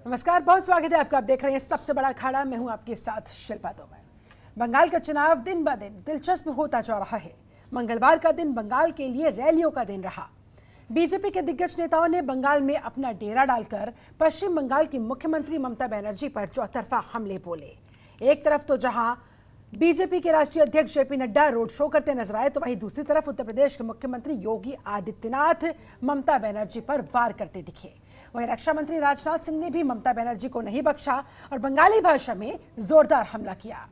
नमस्कार, बहुत स्वागत है आपका। आप देख रहे हैं सबसे बड़ा अखाड़ा। मैं हूं आपके साथ शिल्पा तोमर। बंगाल का चुनाव दिन ब दिन दिलचस्प होता जा रहा है। मंगलवार का दिन बंगाल के लिए रैलियों का दिन रहा। बीजेपी के दिग्गज नेताओं ने बंगाल में अपना डेरा डालकर पश्चिम बंगाल की मुख्यमंत्री ममता बनर्जी पर चौतरफा हमले बोले। एक तरफ तो जहां बीजेपी के राष्ट्रीय अध्यक्ष जेपी नड्डा रोड शो करते नजर आए, तो वहीं दूसरी तरफ उत्तर प्रदेश के मुख्यमंत्री योगी आदित्यनाथ ममता बनर्जी पर वार करते दिखे। वहीं रक्षा मंत्री राजनाथ सिंह ने भी ममता बनर्जी को नहीं बख्शा और बंगाली भाषा में जोरदार हमला किया।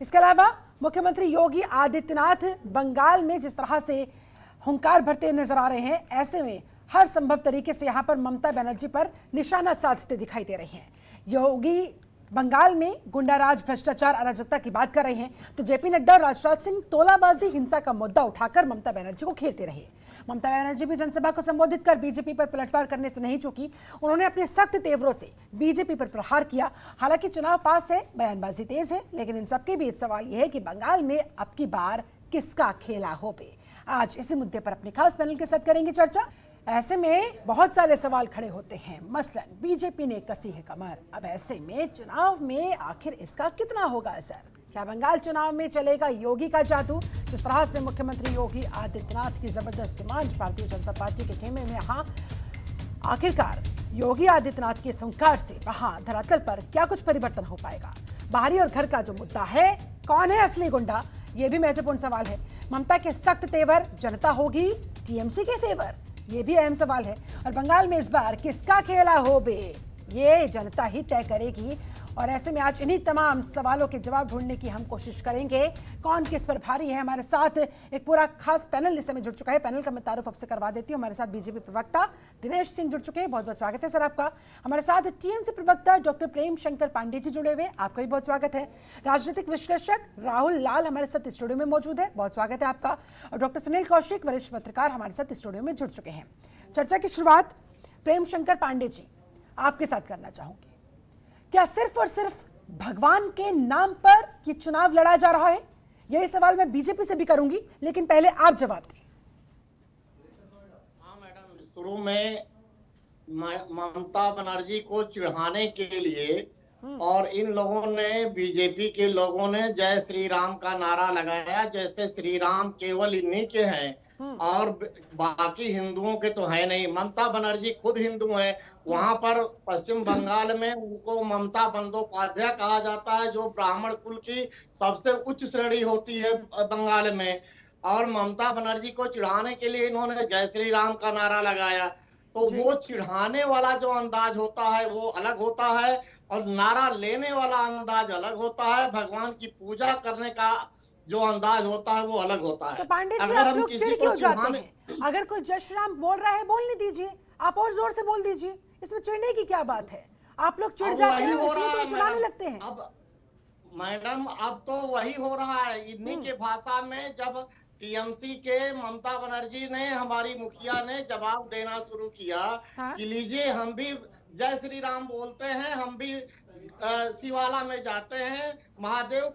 इसके अलावा मुख्यमंत्री योगी आदित्यनाथ बंगाल में जिस तरह से हुंकार भरते नजर आ रहे हैं, ऐसे में हर संभव तरीके से यहां पर ममता बनर्जी पर निशाना साधते दिखाई दे रहे हैं। योगी बंगाल में गुंडाराज, भ्रष्टाचार, अराजकता की बात कर रहे हैं, तो जेपी नड्डा और राजनाथ सिंह तोलाबाजी, हिंसा का मुद्दा उठाकर ममता बनर्जी को घेरते रहे। ममता बनर्जी भी जनसभा को संबोधित कर बीजेपी पर पलटवार करने से नहीं चूकी। उन्होंने अपने सख्त तेवरों से बीजेपी पर प्रहार किया। हालांकि चुनाव पास है, बयानबाजी तेज है, लेकिन इन सबके बीच सवाल यह है कि बंगाल में अब की बार किसका खेला होवे। आज इसी मुद्दे पर अपने खास पैनल के साथ करेंगे चर्चा। ऐसे में बहुत सारे सवाल खड़े होते हैं। मसलन बीजेपी ने कसी है कमर। अब ऐसे में चुनाव में आखिर इसका कितना होगा असर? क्या बंगाल चुनाव में चलेगा योगी का जादू? जिस तरह से मुख्यमंत्री योगी आदित्यनाथ की जबरदस्त डिमांड भारतीय जनता पार्टी के खेमे में यहाँ आखिरकार योगी आदित्यनाथ के संस्कार से वहां धरातल पर क्या कुछ परिवर्तन हो पाएगा? बाहरी और घर का जो मुद्दा है, कौन है असली गुंडा, यह भी महत्वपूर्ण सवाल है। ममता के सख्त तेवर जनता होगी टीएमसी के फेवर, ये भी अहम सवाल है। और बंगाल में इस बार किसका खेला हो बे, ये जनता ही तय करेगी। और ऐसे में आज इन्हीं तमाम सवालों के जवाब ढूंढने की हम कोशिश करेंगे। कौन किस पर भारी है, हमारे साथ एक पूरा खास पैनल इस समय जुड़ चुका है। पैनल का मैं तारुफ आपसे करवा देती हूँ। हमारे साथ बीजेपी प्रवक्ता दिनेश सिंह जुड़ चुके हैं, बहुत बहुत स्वागत है सर आपका। हमारे साथ टीएमसी प्रवक्ता डॉक्टर प्रेम शंकर पांडे जी जुड़े हुए, आपका भी बहुत स्वागत है। राजनीतिक विश्लेषक राहुल लाल हमारे साथ स्टूडियो में मौजूद है, बहुत स्वागत है आपका। और डॉक्टर सुनील कौशिक, वरिष्ठ पत्रकार, हमारे साथ स्टूडियो में जुड़ चुके हैं। चर्चा की शुरुआत प्रेम शंकर पांडे जी आपके साथ करना चाहूंगी। क्या सिर्फ और सिर्फ भगवान के नाम पर ये चुनाव लड़ा जा रहा है? यही सवाल मैं बीजेपी से भी करूंगी, लेकिन पहले आप जवाब दें। हाँ मैडम, शुरू में ममता बनर्जी को चिढ़ाने के लिए और इन लोगों ने, बीजेपी के लोगों ने जय श्री राम का नारा लगाया, जैसे श्री राम केवल इन्हीं के हैं और बाकी हिंदुओं के तो है नहीं। ममता बनर्जी खुद हिंदू है। वहां पर पश्चिम बंगाल में उनको ममता बंदोपाध्याय कहा जाता है, जो ब्राह्मण कुल की सबसे उच्च श्रेणी होती है बंगाल में। और ममता बनर्जी को चिढ़ाने के लिए इन्होंने जय श्री राम का नारा लगाया। तो वो चिढ़ाने वाला जो अंदाज होता है वो अलग होता है और नारा लेने वाला अंदाज अलग होता है। भगवान की पूजा करने का जो अंदाज होता है वो अलग होता है। तो पांडे जी, आप लोग चिढ़ क्यों जाते हैं? अगर कोई जय श्री राम बोल रहा है, बोलने दीजिए, आप और जोर से बोल दीजिए, इसमें चिढ़ने की क्या बात है? आप लोग चिढ़ जाते हैं इसलिए तो चिढ़ाने लगते हैं। अब मैडम, अब तो वही हो रहा है इन्हीं के भाषा में। जब टीएमसी के ममता बनर्जी ने, हमारी मुखिया ने जवाब देना शुरू किया कि लीजिए हम भी जय श्री राम बोलते हैं, हम भी शिवाला में जाते हैं, महादेव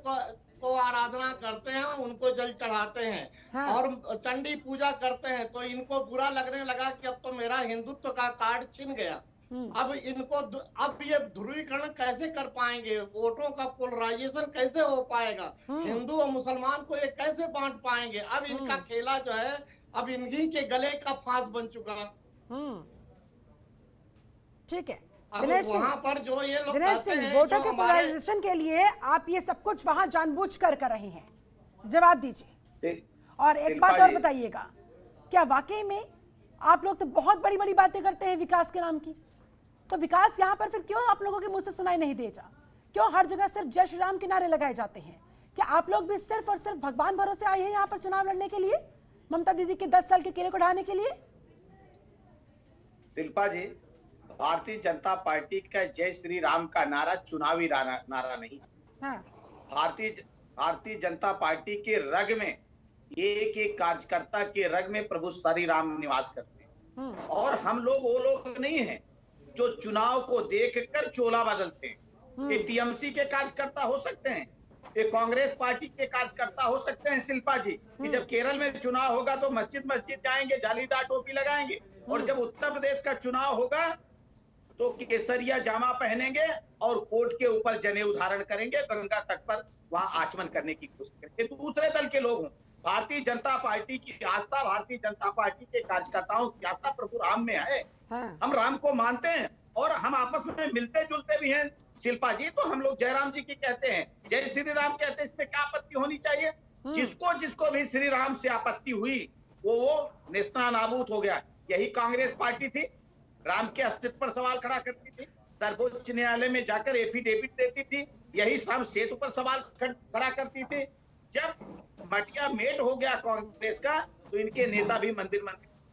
को आराधना करते हैं, उनको जल चढ़ाते हैं और चंडी पूजा करते हैं, तो इनको बुरा लगने लगा कि अब तो मेरा हिंदुत्व का कार्ड छिन गया। अब इनको, अब ये ध्रुवीकरण कैसे कर पाएंगे, वोटों का पोलराइजेशन कैसे हो पाएगा, हिंदू और मुसलमान को ये कैसे बांट पाएंगे? अब इनका खेला जो है अब इन्हीं के गले का फांस बन चुका। ठीक है दिनेश सिंह, वोटों के पोलराइजेशन के लिए आप ये सब कुछ वहां जानबूझकर कर रहे हैं, जवाब दीजिए। और एक बात और बताइएगा, क्या वाकई में आप लोग तो बहुत बड़ी बड़ी बातें करते हैं विकास के नाम की, तो विकास यहाँ पर फिर क्यों आप लोगों के मुंह से सुनाई नहीं देता? क्यों हर जगह सिर्फ जय श्री राम के नारे लगाए जाते हैं? क्या आप लोग भी सिर्फ और सिर्फ भगवान भरोसे आए हैं यहाँ पर चुनाव लड़ने के लिए, ममता दीदी के 10 साल के केले को ढाने के लिए? शिल्पा जी, भारतीय जनता पार्टी का जय श्री राम का नारा चुनावी नारा नहीं। भारतीय जनता पार्टी के रग में, एक एक कार्यकर्ता के रग में प्रभु श्री राम निवास करते हैं। और हम लोग वो लोग नहीं हैं जो चुनाव को देखकर चोला बदलते हैं। ये टीएमसी के कार्यकर्ता हो सकते हैं, ये कांग्रेस पार्टी के कार्यकर्ता हो सकते हैं शिल्पा जी, कि जब केरल में चुनाव होगा तो मस्जिद जाएंगे, जालीदार टोपी लगाएंगे, और जब उत्तर प्रदेश का चुनाव होगा तो केसरिया जामा पहनेंगे और कोर्ट के ऊपर जनेऊ धारण करेंगे, गंगा तट पर वहां आचमन करने की कोशिश करेंगे। दूसरे दल के लोग हों, भारतीय जनता पार्टी की आस्था, भारतीय जनता पार्टी के कार्यकर्ताओं की आस्था प्रभु राम में है। हम राम को मानते हैं और हम आपस में मिलते जुलते भी हैं। शिल्पा जी, तो हम लोग जयराम जी की कहते हैं, जय श्री राम कहते हैं, इसमें क्या आपत्ति होनी चाहिए? जिसको जिसको भी श्री राम से आपत्ति हुई वो नेस्तनाबूद हो गया। यही कांग्रेस पार्टी थी, राम के अस्तित्व पर सवाल खड़ा करती थी, सर्वोच्च न्यायालय में जाकर एफिडेविट देती थी, यही राम सेतु पर सवाल खड़ा करती थी। जब मटिया मेट हो गया कांग्रेस का, तो इनके नेता भी मंदिर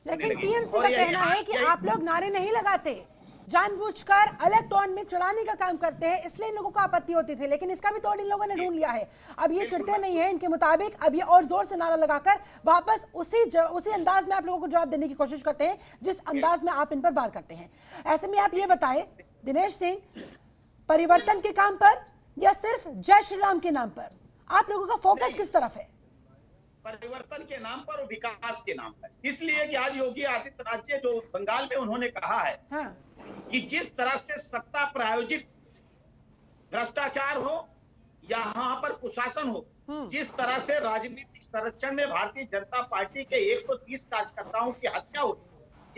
लेकिन टीएमसी का कहना है कि आप लोग नारे नहीं लगाते, जानबूझकर अलग टोन में चढ़ाने का काम करते हैं, इसलिए इन लोगों को आपत्ति होती थी। लेकिन इसका भी तोड़ इन लोगों ने ढूंढ लिया है। अब ये चिढ़ते नहीं है इनके मुताबिक, अब ये और जोर से नारा लगाकर वापस उसी अंदाज में आप लोगों को जवाब देने की कोशिश करते हैं जिस अंदाज में आप इन पर वार करते हैं। ऐसे में आप ये बताए दिनेश सिंह, परिवर्तन के काम पर या सिर्फ जय श्री राम के नाम पर आप लोगों का फोकस किस तरफ है? परिवर्तन के नाम पर और विकास के नाम पर। इसलिए कि आज योगी आदित्यनाथ जी जो बंगाल में उन्होंने कहा है कि जिस तरह से सत्ता प्रायोजित भ्रष्टाचार हो, यहाँ पर कुशासन हो, जिस तरह से राजनीतिक संरक्षण में भारतीय जनता पार्टी के 130 कार्यकर्ताओं की हत्या हुई,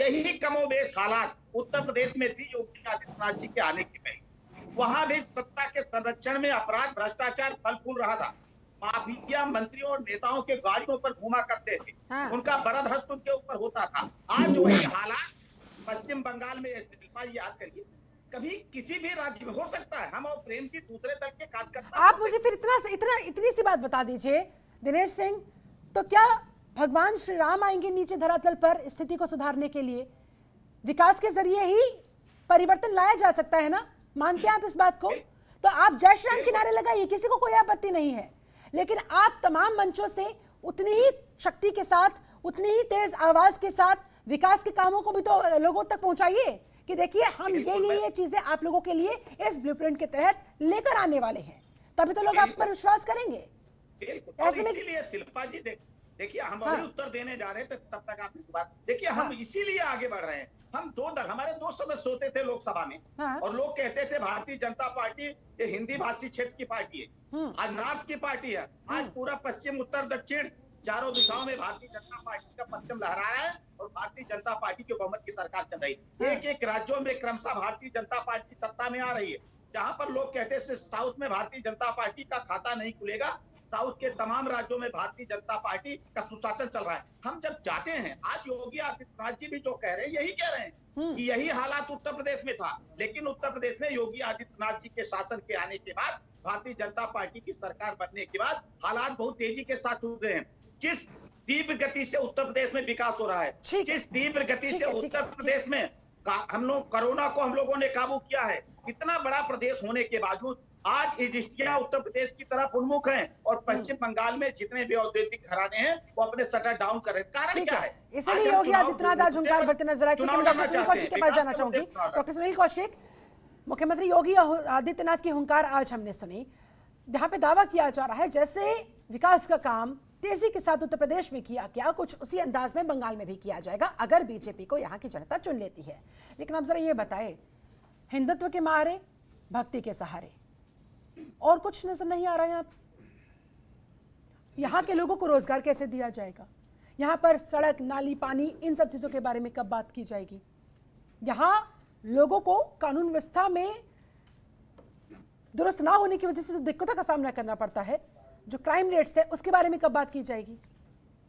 यही कमोबेश हालात उत्तर प्रदेश में थी योगी आदित्यनाथ जी के आने के पहले। वहां भी सत्ता के संरक्षण में अपराध भ्रष्टाचार फल फूल रहा था। माफिया मंत्रियों और नेताओं के गाड़ियों पर घूमा करते थे, उनका बरद हस्त उनके ऊपर होता था। आज वही हालात पश्चिम बंगाल में, शिल्पा याद करिए, कभी किसी भी राज्य में हो सकता है। हम और प्रेम की दूसरे दल के कार्यकर्ता। आप मुझे फिर इतनी सी बात बता दीजिए दिनेश सिंह, तो क्या भगवान श्री राम आएंगे नीचे धरातल पर स्थिति को सुधारने के लिए? विकास के जरिए ही परिवर्तन लाया जा सकता है ना, मानते हैं आप इस बात को? तो आप जय श्री राम किनारे लगाइए, किसी को कोई आपत्ति नहीं है, लेकिन आप तमाम मंचों से उतनी ही शक्ति के साथ, उतनी ही तेज आवाज के साथ विकास के कामों को भी तो लोगों तक पहुंचाइए कि देखिए हम ये चीजें आप लोगों के लिए इस ब्लूप्रिंट के तहत लेकर आने वाले हैं, तभी तो लोग आप पर विश्वास करेंगे। ऐसे में इसीलिए शिल्पा जी देखिए हम अभी उत्तर देने जा रहे थे, तब तक आपने बात देखिए, हम इसीलिए आगे बढ़ रहे हैं। हम हमारे दो सदस्य होते थे लोकसभा में और लोग कहते थे भारतीय जनता पार्टी ये हिंदी भाषी क्षेत्र की पार्टी है, आज नॉर्थ की पार्टी है। आज पूरा पश्चिम उत्तर दक्षिण चारों दिशाओं में भारतीय जनता पार्टी का परचम लहरा रहा है और भारतीय जनता पार्टी की बहुमत की सरकार चल रही है। एक एक राज्यों में क्रमशः भारतीय जनता पार्टी सत्ता में आ रही है। जहां पर लोग कहते थे साउथ में भारतीय जनता पार्टी का खाता नहीं खुलेगा, साउथ के तमाम राज्यों में भारतीय जनता पार्टी का सुशासन चल रहा है। हम जब जाते हैं, आज योगी आदित्यनाथ जी भी जो कह रहे हैं यही कह रहे हैं कि यही हालात उत्तर प्रदेश में था, लेकिन उत्तर प्रदेश में योगी आदित्यनाथ जी के शासन के आने के बाद, भारतीय जनता पार्टी की सरकार बनने के बाद हालात बहुत तेजी के साथ हो रहे हैं। जिस तीव्र गति से उत्तर प्रदेश में विकास हो रहा है, जिस तीव्र गति से उत्तर प्रदेश में हम लोग कोरोना को हम लोगों ने काबू किया है, इतना बड़ा प्रदेश होने के बावजूद आज इंडस्ट्रियां उत्तर प्रदेश की तरफ उन्मुख हैं और पश्चिम बंगाल में जितने भी औद्योगिक घराने हैं वो अपने शटर डाउन कर रहे हैं। कारण क्या है? इसलिए योगी आदित्यनाथ आज हुंकार भरते नजर आए। डॉक्टर सुनील कौशिक के पास जाना चाहूंगी। डॉक्टर सुनील कौशिक, मुख्यमंत्री योगी आदित्यनाथ की हुंकार आज हमने सुनी, जहां पे दावा किया जा रहा है जैसे विकास का काम तेजी के साथ उत्तर प्रदेश में किया गया, कुछ उसी अंदाज में बंगाल में भी किया जाएगा अगर बीजेपी को यहाँ की जनता चुन लेती है। लेकिन आप जरा ये बताएं, हिंदुत्व के मारे, भक्ति के सहारे, और कुछ नजर नहीं आ रहा है। यहाँ के लोगों को रोजगार कैसे दिया जाएगा? यहाँ पर सड़क, नाली, पानी, इन सब चीजों के बारे में कब बात की जाएगी? यहाँ लोगों को कानून व्यवस्था में दुरुस्त ना होने की वजह से जो दिक्कतों का सामना करना पड़ता है, जो क्राइम रेट्स है, उसके बारे में कब बात की जाएगी?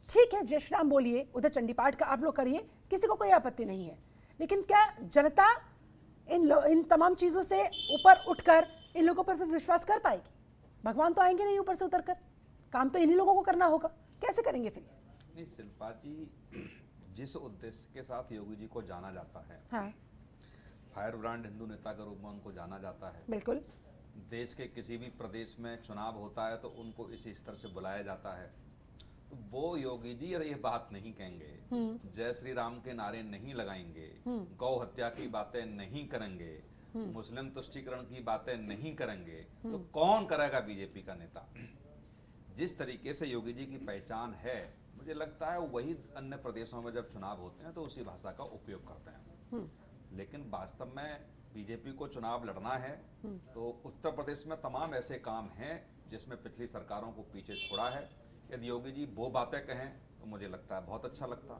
ठीक है, जय श्री राम बोलिए, उधर चंडी पाठ का आप लोग करिए, किसी को कोई आपत्ति नहीं है, लेकिन क्या जनता इन तमाम चीजों से ऊपर उठकर इन लोगों पर फिर विश्वास कर पाएगी? भगवान तो आएंगे नहीं ऊपर से उतरकर, काम तो इन्हीं लोगों को करना होगा, कैसे करेंगे फिर? नहीं शिल्पा जी, जिस उद्देश्य के साथ योगी जी को जाना जाता है, फायर ब्रांड हिंदू नेता के रूप में उनको जाना जाता है, बिल्कुल, देश के किसी भी प्रदेश में चुनाव होता है तो उनको इस स्तर से बुलाया जाता है, तो वो योगी जी ये बात नहीं कहेंगे, जय श्री राम के नारे नहीं लगाएंगे, गौ हत्या की बातें नहीं करेंगे, मुस्लिम तुष्टीकरण की बातें नहीं करेंगे, तो कौन करेगा बीजेपी का नेता? जिस तरीके से योगी जी की पहचान है, मुझे लगता है वही अन्य प्रदेशों में जब चुनाव होते हैं तो उसी भाषा का उपयोग करते हैं। लेकिन वास्तव में बीजेपी को चुनाव लड़ना है तो उत्तर प्रदेश में तमाम ऐसे काम हैं जिसमें पिछली सरकारों को पीछे छोड़ा है। यदि योगी जी वो बातें कहें तो मुझे लगता है बहुत अच्छा लगता।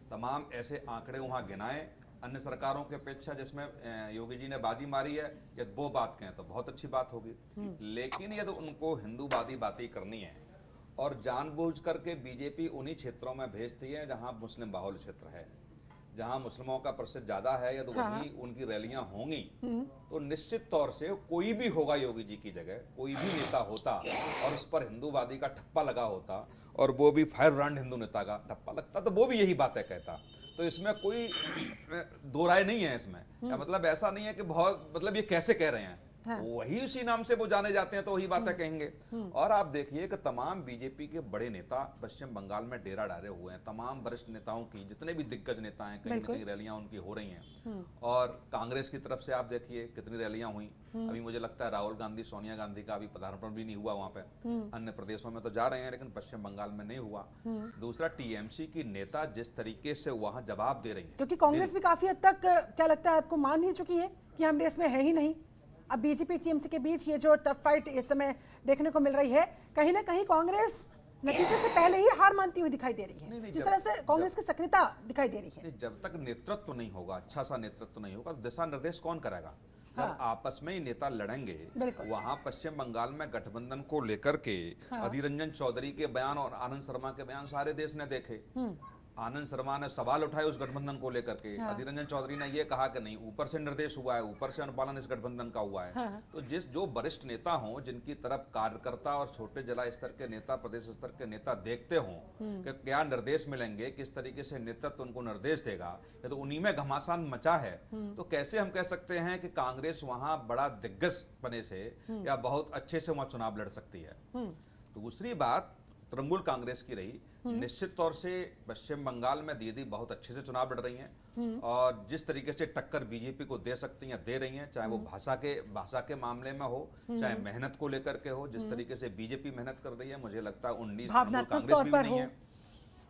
तमाम ऐसे आंकड़े वहां गिनाएं अन्य सरकारों के अपेक्षा जिसमें योगी जी ने बाजी मारी है, यदि वो बात कहें तो बहुत अच्छी बात होगी। लेकिन यदि उनको हिंदूवादी बातें करनी है और जानबूझ करके बीजेपी उन्हीं क्षेत्रों में भेजती है जहां मुस्लिम बाहुल क्षेत्र है, जहां मुस्लिमों का प्रतिशत ज्यादा है, यदि वहीं उनकी रैलियां होंगी तो निश्चित तौर से कोई भी होगा योगी जी की जगह, कोई भी नेता होता और उस पर हिंदूवादी का ठप्पा लगा होता और वो भी फायर ब्रांड हिंदू नेता का ठप्पा लगता तो वो भी यही बातें कहता। तो इसमें कोई दो राय नहीं है इसमें, या मतलब ऐसा नहीं है कि बहुत मतलब ये कैसे कह रहे हैं, वही उसी नाम से वो जाने जाते हैं तो वही बातें कहेंगे। और आप देखिए कि तमाम बीजेपी के बड़े नेता पश्चिम बंगाल में डेरा डाले हुए हैं। तमाम वरिष्ठ नेताओं की, जितने भी दिग्गज नेता हैं, कहीं न कहीं रैलियां उनकी हो रही हैं। और कांग्रेस की तरफ से आप देखिए कितनी रैलियां हुई। अभी मुझे लगता है राहुल गांधी, सोनिया गांधी का अभी पदार्पण भी नहीं हुआ वहां पे। अन्य प्रदेशों में तो जा रहे हैं लेकिन पश्चिम बंगाल में नहीं हुआ। दूसरा, टीएमसी की नेता जिस तरीके से वहां जवाब दे रही है, क्योंकि कांग्रेस भी काफी हद तक क्या लगता है आपको मान ही चुकी है कि हम रेस में है ही नहीं। अब बीजेपी टीएमसी के बीच ये जो टफ फाइट इस समय देखने को मिल रही है, कहीं ना कहीं कांग्रेस नतीजे से पहले ही हार मानती हुई दिखाई दे रही है। जिस तरह से कांग्रेस की सक्रियता दिखाई दे रही है, जब तक नेतृत्व नहीं होगा, अच्छा सा नेतृत्व नहीं होगा, दिशा निर्देश कौन करेगा? जब आपस में ही नेता लड़ेंगे। वहां पश्चिम बंगाल में गठबंधन को लेकर के अधीर रंजन चौधरी के बयान और आनंद शर्मा के बयान सारे देश ने देखे। आनंद शर्मा ने सवाल उठाए उस गठबंधन को लेकर के, अधीर रंजन चौधरी ने यह कहा कि नहीं, ऊपर से निर्देश हुआ है, ऊपर से अनुपालन इस गठबंधन का हुआ है। तो जो वरिष्ठ नेता हों, जिनकी तरफ कार्यकर्ता और छोटे जिला स्तर के नेता, प्रदेश स्तर के नेता देखते हों कि क्या निर्देश मिलेंगे, किस तरीके से नेतृत्व उनको निर्देश देगा, या तो उन्हीं में घमासान मचा है, तो कैसे हम कह सकते हैं कि कांग्रेस वहां बड़ा दिग्गज बने से या बहुत अच्छे से वहां चुनाव लड़ सकती है। दूसरी बात तृणमूल कांग्रेस की रही, निश्चित तौर से पश्चिम बंगाल में दीदी बहुत अच्छे से चुनाव लड़ रही हैं और जिस तरीके से टक्कर बीजेपी को दे सकती हैं, दे रही हैं, चाहे वो भाषा के मामले में हो, चाहे मेहनत को लेकर के हो। जिस तरीके से बीजेपी मेहनत कर रही है, मुझे लगता है 19 कांग्रेस भी नहीं है।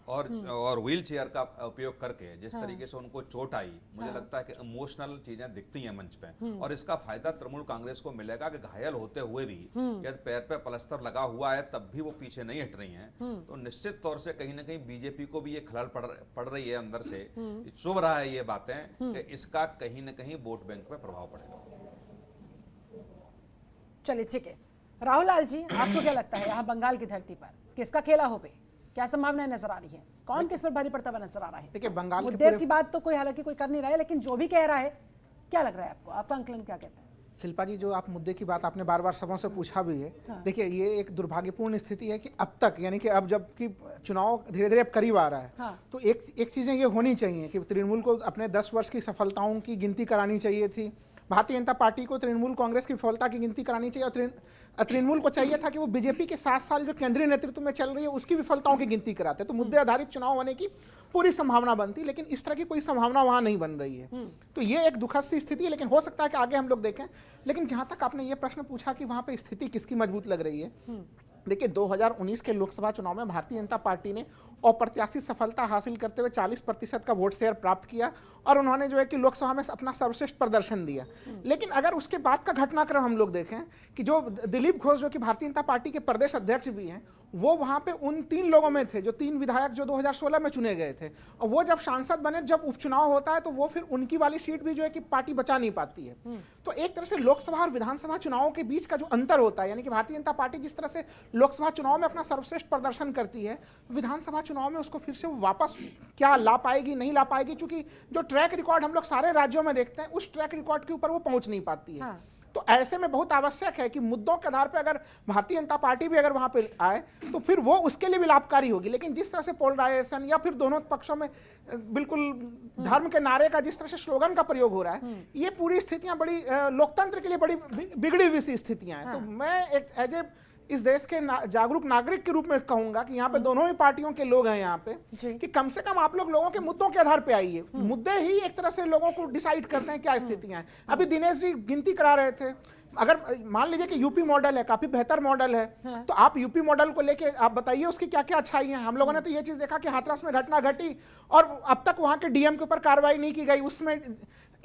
और व्हील चेयर का उपयोग करके जिस तरीके से उनको चोट आई, मुझे लगता है कि इमोशनल चीजें दिखती हैं मंच पे, और इसका फायदा तृणमूल कांग्रेस को मिलेगा कि घायल होते हुए भी यदि पैर पे प्लास्टर लगा हुआ है तब भी वो पीछे नहीं हट रही हैं। तो निश्चित तौर से कहीं ना कहीं बीजेपी को भी ये खलल पड़ रही है अंदर से, चुभ रहा है ये बातें कि इसका कहीं ना कहीं वोट बैंक पे प्रभाव पड़ेगा। चलिए ठीक है, राहुल लाल जी, आपको क्या लगता है यहाँ बंगाल की धरती पर किसका खेला हो पे, क्या संभावनाएं नजर आ रही है, कौन किस पर भारी पड़ता हुआ नजर आ रहा है? देखिए, बंगाल मुद्दे की बात तो कोई हालांकि कोई कर नहीं रहा है, लेकिन जो भी कह रहा है, क्या लग रहा है आपको, आपका आंकलन क्या कहता है? शिल्पा जी, जो आप मुद्दे की बात आपने बार बार सबों से पूछा भी है, देखिए ये एक दुर्भाग्यपूर्ण स्थिति है कि अब तक, यानी कि अब जबकि चुनाव धीरे धीरे अब करीब आ रहा है, तो एक चीजें ये होनी चाहिए कि तृणमूल को अपने 10 वर्ष की सफलताओं की गिनती करानी चाहिए थी। भारतीय जनता पार्टी को तृणमूल कांग्रेस की विफलता की गिनती करानी चाहिए, और तृणमूल को चाहिए था कि वो बीजेपी के 7 साल जो केंद्रीय नेतृत्व में चल रही है उसकी विफलताओं की गिनती कराते, तो मुद्दे आधारित चुनाव होने की पूरी संभावना बनती, लेकिन इस तरह की कोई संभावना वहां नहीं बन रही है। तो ये एक दुखद सी स्थिति है, लेकिन हो सकता है कि आगे हम लोग देखें। लेकिन जहां तक आपने ये प्रश्न पूछा कि वहां पे स्थिति किसकी मजबूत लग रही है, देखिए 2019 के लोकसभा चुनाव में भारतीय जनता पार्टी ने अप्रत्याशित सफलता हासिल करते हुए 40% का वोट शेयर प्राप्त किया और उन्होंने जो है कि लोकसभा में अपना सर्वश्रेष्ठ प्रदर्शन दिया। लेकिन अगर उसके बाद का घटनाक्रम हम लोग देखें कि जो दिलीप घोष, जो कि भारतीय जनता पार्टी के प्रदेश अध्यक्ष भी हैं, वो वहां पे उन 3 लोगों में थे, जो 3 विधायक जो 2016 में चुने गए थे, और वो जब सांसद बने, जब उपचुनाव होता है तो वो फिर उनकी वाली सीट भी जो है कि पार्टी बचा नहीं पाती है। तो एक तरह से लोकसभा और विधानसभा चुनावों के बीच का जो अंतर होता है, यानी कि भारतीय जनता पार्टी जिस तरह से लोकसभा चुनाव में अपना सर्वश्रेष्ठ प्रदर्शन करती है, विधानसभा चुनाव में उसको फिर से वापस क्या ला पाएगी, नहीं ला पाएगी, क्योंकि जो ट्रैक रिकॉर्ड हम लोग सारे राज्यों में देखते हैं, उस ट्रैक रिकॉर्ड के ऊपर वो पहुंच नहीं पाती है। तो ऐसे में बहुत आवश्यक है कि मुद्दों के आधार पर अगर भारतीय जनता पार्टी भी अगर वहां पे आए तो फिर वो उसके लिए भी लाभकारी होगी। लेकिन जिस तरह से पोलराइजेशन या फिर दोनों पक्षों में बिल्कुल धर्म के नारे का जिस तरह से स्लोगन का प्रयोग हो रहा है, ये पूरी स्थितियां बड़ी लोकतंत्र के लिए बड़ी बिगड़ी हुई सी स्थितियां हैं। तो मैं एक एज ए इस देश के जागरूक नागरिक के रूप में कहूंगा कि यहाँ पे दोनों ही पार्टियों के लोग हैं यहाँ पे, कि कम से कम आप लोगों के मुद्दों के आधार पे आइए। मुद्दे ही एक तरह से लोगों को डिसाइड करते हैं क्या स्थितियां हैं। अभी दिनेश जी गिनती करा रहे थे, अगर मान लीजिए कि यूपी मॉडल है, काफी बेहतर मॉडल है, तो आप यूपी मॉडल को लेके आप बताइए उसकी क्या क्या अच्छाई हैं। हम लोगों ने तो ये चीज देखा कि हाथरस में घटना घटी और अब तक वहां के डीएम के ऊपर कार्रवाई नहीं की गई, उसमें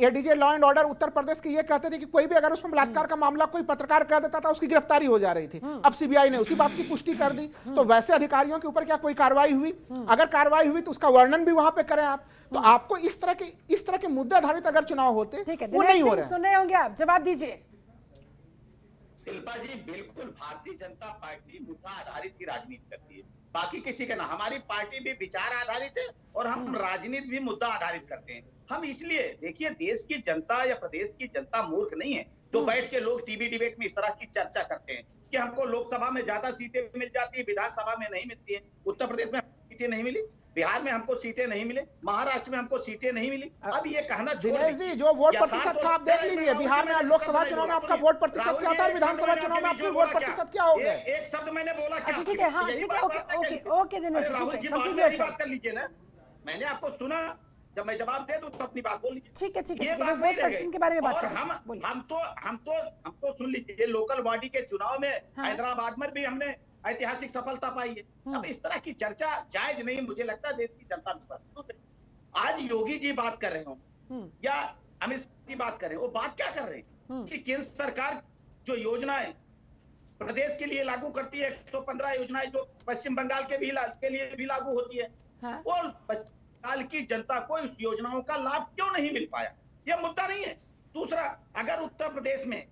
ADJ law and order Uttar Pradesh के ये कहते थे कि कोई भी अगर उसमें बलात्कार का मामला कोई पत्रकार कह देता था उसकी गिरफ्तारी हो जा रही थी। अब सीबीआई ने उसी बात की पुष्टि कर दी। तो वैसे अधिकारियों के ऊपर क्या कोई कार्रवाई हुई? अगर कार्रवाई हुई तो उसका वर्णन भी वहां पे करें आप। तो आपको इस तरह के मुद्दे आधारित अगर चुनाव होते वो नहीं हो रहे। सुन रहे होंगे आप, जवाब दीजिए। शिल्पा जी, बिल्कुल भारतीय जनता पार्टी मुद्दा आधारित की राजनीति करती है, बाकी किसी का ना। हमारी पार्टी भी विचार आधारित है और हम राजनीति भी मुद्दा आधारित करते हैं। हम इसलिए, देखिए, देश की जनता या प्रदेश की जनता मूर्ख नहीं है जो बैठ के लोग टीवी डिबेट में इस तरह की चर्चा करते हैं कि हमको लोकसभा में ज्यादा सीटें मिल जाती है, विधानसभा में नहीं मिलती है। उत्तर प्रदेश में सीटें नहीं मिली, बिहार में हमको सीटें नहीं मिले, महाराष्ट्र में हमको सीटें नहीं मिली। अब ये कहना दिनेश जी, जो वोट प्रतिशत था आप देख लीजिए, बिहार में लोकसभा चुनाव में आपका वोट प्रतिशत क्या था, विधानसभा चुनाव में आपकी वोट प्रतिशत क्या हो गया? एक शब्द मैंने बोला क्या? अच्छा ठीक है, हाँ ठीक है, ओके दिनेश जी, राहुल ठीक जी, है, कंप्लीट बात योरसेल्फ। कर लीजिए ना, मैंने आपको सुना, जब मैं जवाब दे दूं तो अपनी बात बोल लीजिए। ठीक है ठीक है, ये ठीक है, बात वोट नहीं रह प्रतिशत गई। के बारे में बात और करें, बोलिए। हमको सुन लीजिए, लोकल बॉडी के चुनाव में हैदराबाद में भी हमने ऐतिहासिक सफलता पाई है। अब इस तरह की चर्चा जायज नहीं, मुझे लगता है देश की जनता विश्वास। आज योगी जी बात कर रहे हो या अमित शाह जी बात कर रहे हैं, वो बात क्या कर रहे हैं कि केंद्र सरकार जो योजनाएं प्रदेश के लिए लागू करती है, 115 योजनाएं जो पश्चिम बंगाल के लिए भी लागू होती है, वो पश्चिम बंगाल की जनता को इस योजनाओं का लाभ क्यों नहीं मिल पाया, यह मुद्दा नहीं है। दूसरा, अगर उत्तर प्रदेश में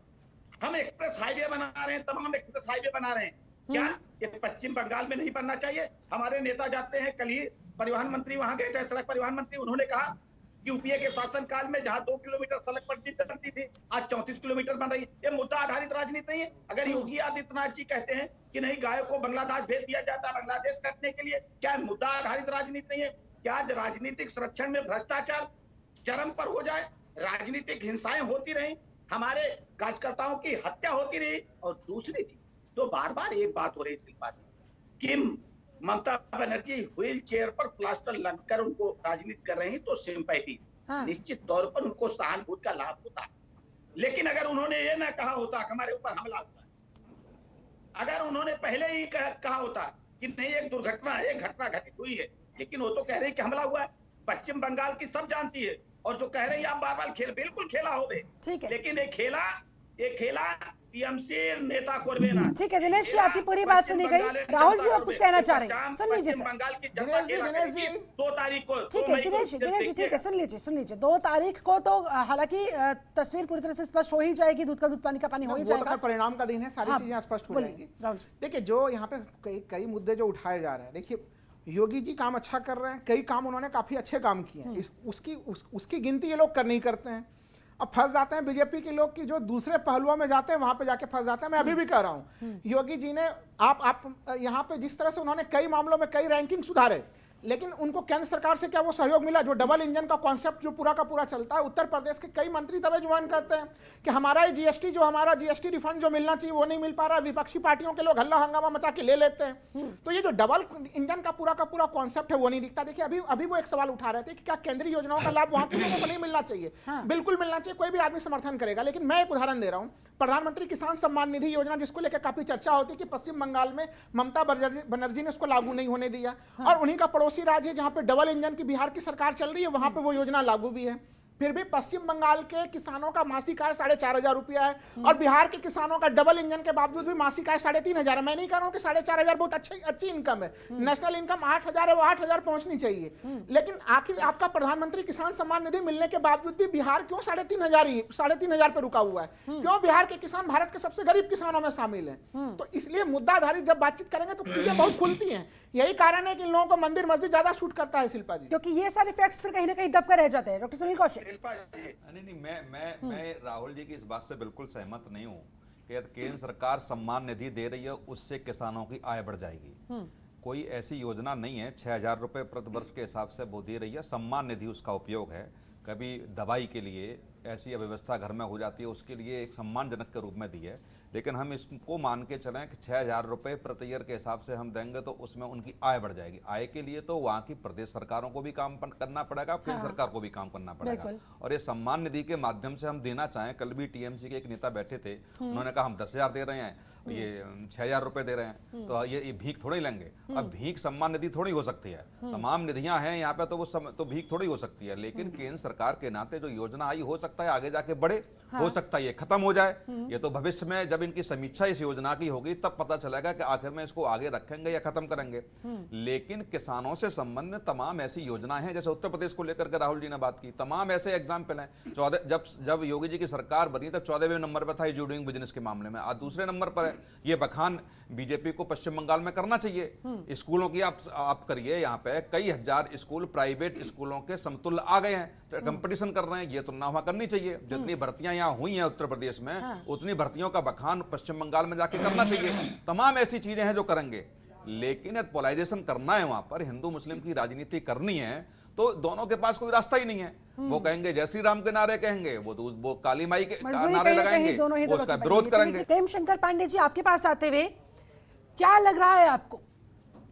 हम एक्सप्रेस हाईवे बना रहे हैं, तमाम एक्सप्रेस हाईवे बना रहे हैं, क्या ये पश्चिम बंगाल में नहीं बनना चाहिए? हमारे नेता जाते हैं, कल ही परिवहन मंत्री वहां गए थे, सड़क परिवहन मंत्री, उन्होंने कहा कि यूपीए के शासनकाल में जहां 2 किलोमीटर सड़क पट्टी बनती थी, आज 34 किलोमीटर बन रही है। ये मुद्दा आधारित राजनीति नहीं है। अगर योगी आदित्यनाथ जी कहते हैं कि नहीं, गायों को बांग्लादेश भेज दिया जाता है बांग्लादेश करने के लिए, क्या मुद्दा आधारित राजनीति नहीं है? क्या राजनीतिक संरक्षण में भ्रष्टाचार चरम पर हो जाए, राजनीतिक हिंसाएं होती रही, हमारे कार्यकर्ताओं की हत्या होती रही? और दूसरी चीज तो बार बार एक बात हो रही शिल्पा जी कि ममता बनर्जी व्हील चेयर पर प्लास्टर लगकर उनको राजनीति कर रही, तो सिंपैथी, निश्चित तौर पर उनको सहानुभूति का लाभ होता है। लेकिन अगर उन्होंने ये ना कहा होता हमारे ऊपर हमला हुआ, अगर उन्होंने पहले ही कहा होता कि नहीं, एक दुर्घटना है, एक घटना घटित हुई है, लेकिन वो तो कह रही कि हमला हुआ है। पश्चिम बंगाल की सब जानती है, और जो कह रही है आप बार बार बिल्कुल खेला हो गए, लेकिन एक खेला टीएमसी नेता करबे ना। ठीक है दिनेश जी, आपकी पूरी बात सुनी गई। राहुल जी, आप कुछ कहना चाह रहे हैं, सुन लीजिए। बंगाल की जनता दिनेश जी 2 तारीख को, ठीक है दिनेश जी, ठीक है, सुन लीजिए 2 तारीख को तो हालांकि तस्वीर पूरी तरह से स्पष्ट हो ही जाएगी, दूध का दूध पानी का पानी हो ही जाएगा, परिणाम का दिन है, सारी चीजें स्पष्ट हो जाएंगी। देखिए, जो यहाँ पे कई मुद्दे जो उठाए जा रहे हैं, देखिए योगी जी काम अच्छा कर रहे हैं, कई काम उन्होंने काफी अच्छे काम किए हैं, उसकी गिनती ये लोग कर नहीं करते हैं। अब फंस जाते हैं बीजेपी के लोग कि जो दूसरे पहलुओं में जाते हैं वहां पे जाके फंस जाते हैं। मैं अभी भी कह रहा हूं, योगी जी ने आप यहाँ पे जिस तरह से उन्होंने कई मामलों में कई रैंकिंग सुधारे, लेकिन उनको केंद्र सरकार से क्या वो सहयोग मिला? जो डबल इंजन का कॉन्सेप्ट जो पूरा का पूरा चलता है, उत्तर प्रदेश के कई मंत्री तब जुबान कहते हैं कि हमारा जीएसटी रिफंड जो मिलना चाहिए वो नहीं मिल पा रहा, विपक्षी पार्टियों के लोग हल्ला हंगामा मचा के ले लेते हैं। तो ये जो डबल इंजन का पूरा कॉन्सेप्ट है वो नहीं दिखता। देखिए, अभी वो एक सवाल उठा रहे थे कि क्या केंद्रीय योजनाओं का लाभ वहां के लोगों को नहीं मिलना चाहिए? बिल्कुल मिलना चाहिए, कोई भी आदमी समर्थन करेगा। लेकिन मैं एक उदाहरण दे रहा हूं, प्रधानमंत्री किसान सम्मान निधि योजना, जिसको लेकर काफी चर्चा होती है कि पश्चिम बंगाल में ममता बनर्जी ने उसको लागू नहीं होने दिया, और उन्हीं का पड़ोसी राज्य जहां पे डबल इंजन की बिहार की सरकार चल रही है, वहां पे वो योजना लागू भी है। फिर भी पश्चिम बंगाल के किसानों का मासिक आय 4,500 रुपया है, और बिहार के किसानों का डबल इंजन के बावजूद भी मासिक आय 3,500 है। मैं नहीं कह रहा हूं कि 4,500 बहुत अच्छी इनकम है, नेशनल इनकम 8,000 है, वो 8,000 पहुंचनी चाहिए। लेकिन आखिर आपका प्रधानमंत्री किसान सम्मान निधि मिलने के बावजूद भी बिहार क्यों 3,500 पे रुका हुआ है? क्यों बिहार के किसान भारत के सबसे गरीब किसानों में शामिल है? तो इसलिए मुद्दा आधारित जब बातचीत करेंगे तो चीजें बहुत खुलती हैं। यही कारण है कि इन लोगों को मंदिर मस्जिद ज्यादा शूट करता है शिल्पा जी, क्योंकि ये सारे फैक्ट्स फिर कहीं ना कहीं दबकर रह जाते हैं। डॉक्टर सुनील कौशिक। नहीं, मैं राहुल जी की इस बात से बिल्कुल सहमत नहीं हूँ कि यदि केंद्र सरकार सम्मान निधि दे रही है उससे किसानों की आय बढ़ जाएगी। कोई ऐसी योजना नहीं है। 6,000 रुपये प्रति वर्ष के हिसाब से वो दे रही है, सम्मान निधि उसका उपयोग है। कभी दवाई के लिए ऐसी अव्यवस्था घर में हो जाती है, उसके लिए एक सम्मानजनक के रूप में दी है। लेकिन हम इसको मान के चलें कि 6,000 रुपये प्रति ईयर के हिसाब से हम देंगे तो उसमें उनकी आय बढ़ जाएगी। आय के लिए तो वहाँ की प्रदेश सरकारों को भी काम करना पड़ेगा, केंद्र सरकार को भी काम करना पड़ेगा। और ये सम्मान निधि के माध्यम से हम देना चाहें, कल भी टीएमसी के एक नेता बैठे थे, उन्होंने कहा हम 10,000 दे रहे हैं, ये 6,000 रुपये दे रहे हैं, तो ये भीख थोड़ी लेंगे। अब भीख सम्मान निधि थोड़ी हो सकती है, तमाम निधियां हैं यहाँ पे, तो वो तो भीख थोड़ी हो सकती है। लेकिन केंद्र सरकार के नाते जो योजना आई, हो सकता है आगे जाके बढ़े, हो सकता है ये खत्म हो जाए। ये तो भविष्य में जब इनकी समीक्षा इस योजना की होगी तब पता चलेगा कि आखिर में इसको आगे रखेंगे या खत्म करेंगे। लेकिन किसानों से संबंधित तमाम ऐसी योजनाएं हैं, जैसे उत्तर प्रदेश को लेकर के राहुल जी ने बात की, तमाम ऐसे एग्जाम्पल हैं। 14 जब योगी जी की सरकार बनी तब 14वें नंबर पर था इज डूइंग बिजनेस के मामले में, आज दूसरे नंबर पर है। ये बखान बीजेपी को पश्चिम बंगाल में करना चाहिए। स्कूलों की आप करिए, यहाँ पे कई हजार स्कूल प्राइवेट स्कूलों के समतुल्य आ गए हैं, कंपटीशन कर रहे हैं। ये तुलना वहां करनी चाहिए। जितनी भर्तियां यहाँ हुई हैं उत्तर प्रदेश में, उतनी भर्तियों का बखान पश्चिम बंगाल में जाके करना चाहिए। तमाम ऐसी चीजें हैं जो करेंगे। लेकिन पोलराइजेशन करना है, वहां पर हिंदू मुस्लिम की राजनीति करनी है, तो दोनों के पास कोई रास्ता ही नहीं है। वो कहेंगे जय श्री राम के नारे कहेंगे, वो काली माई के नारे लगाएंगे, वो उसका विरोध करेंगे। प्रेम शंकर पांडे जी, आपके पास आते हुए क्या लग रहा है आपको?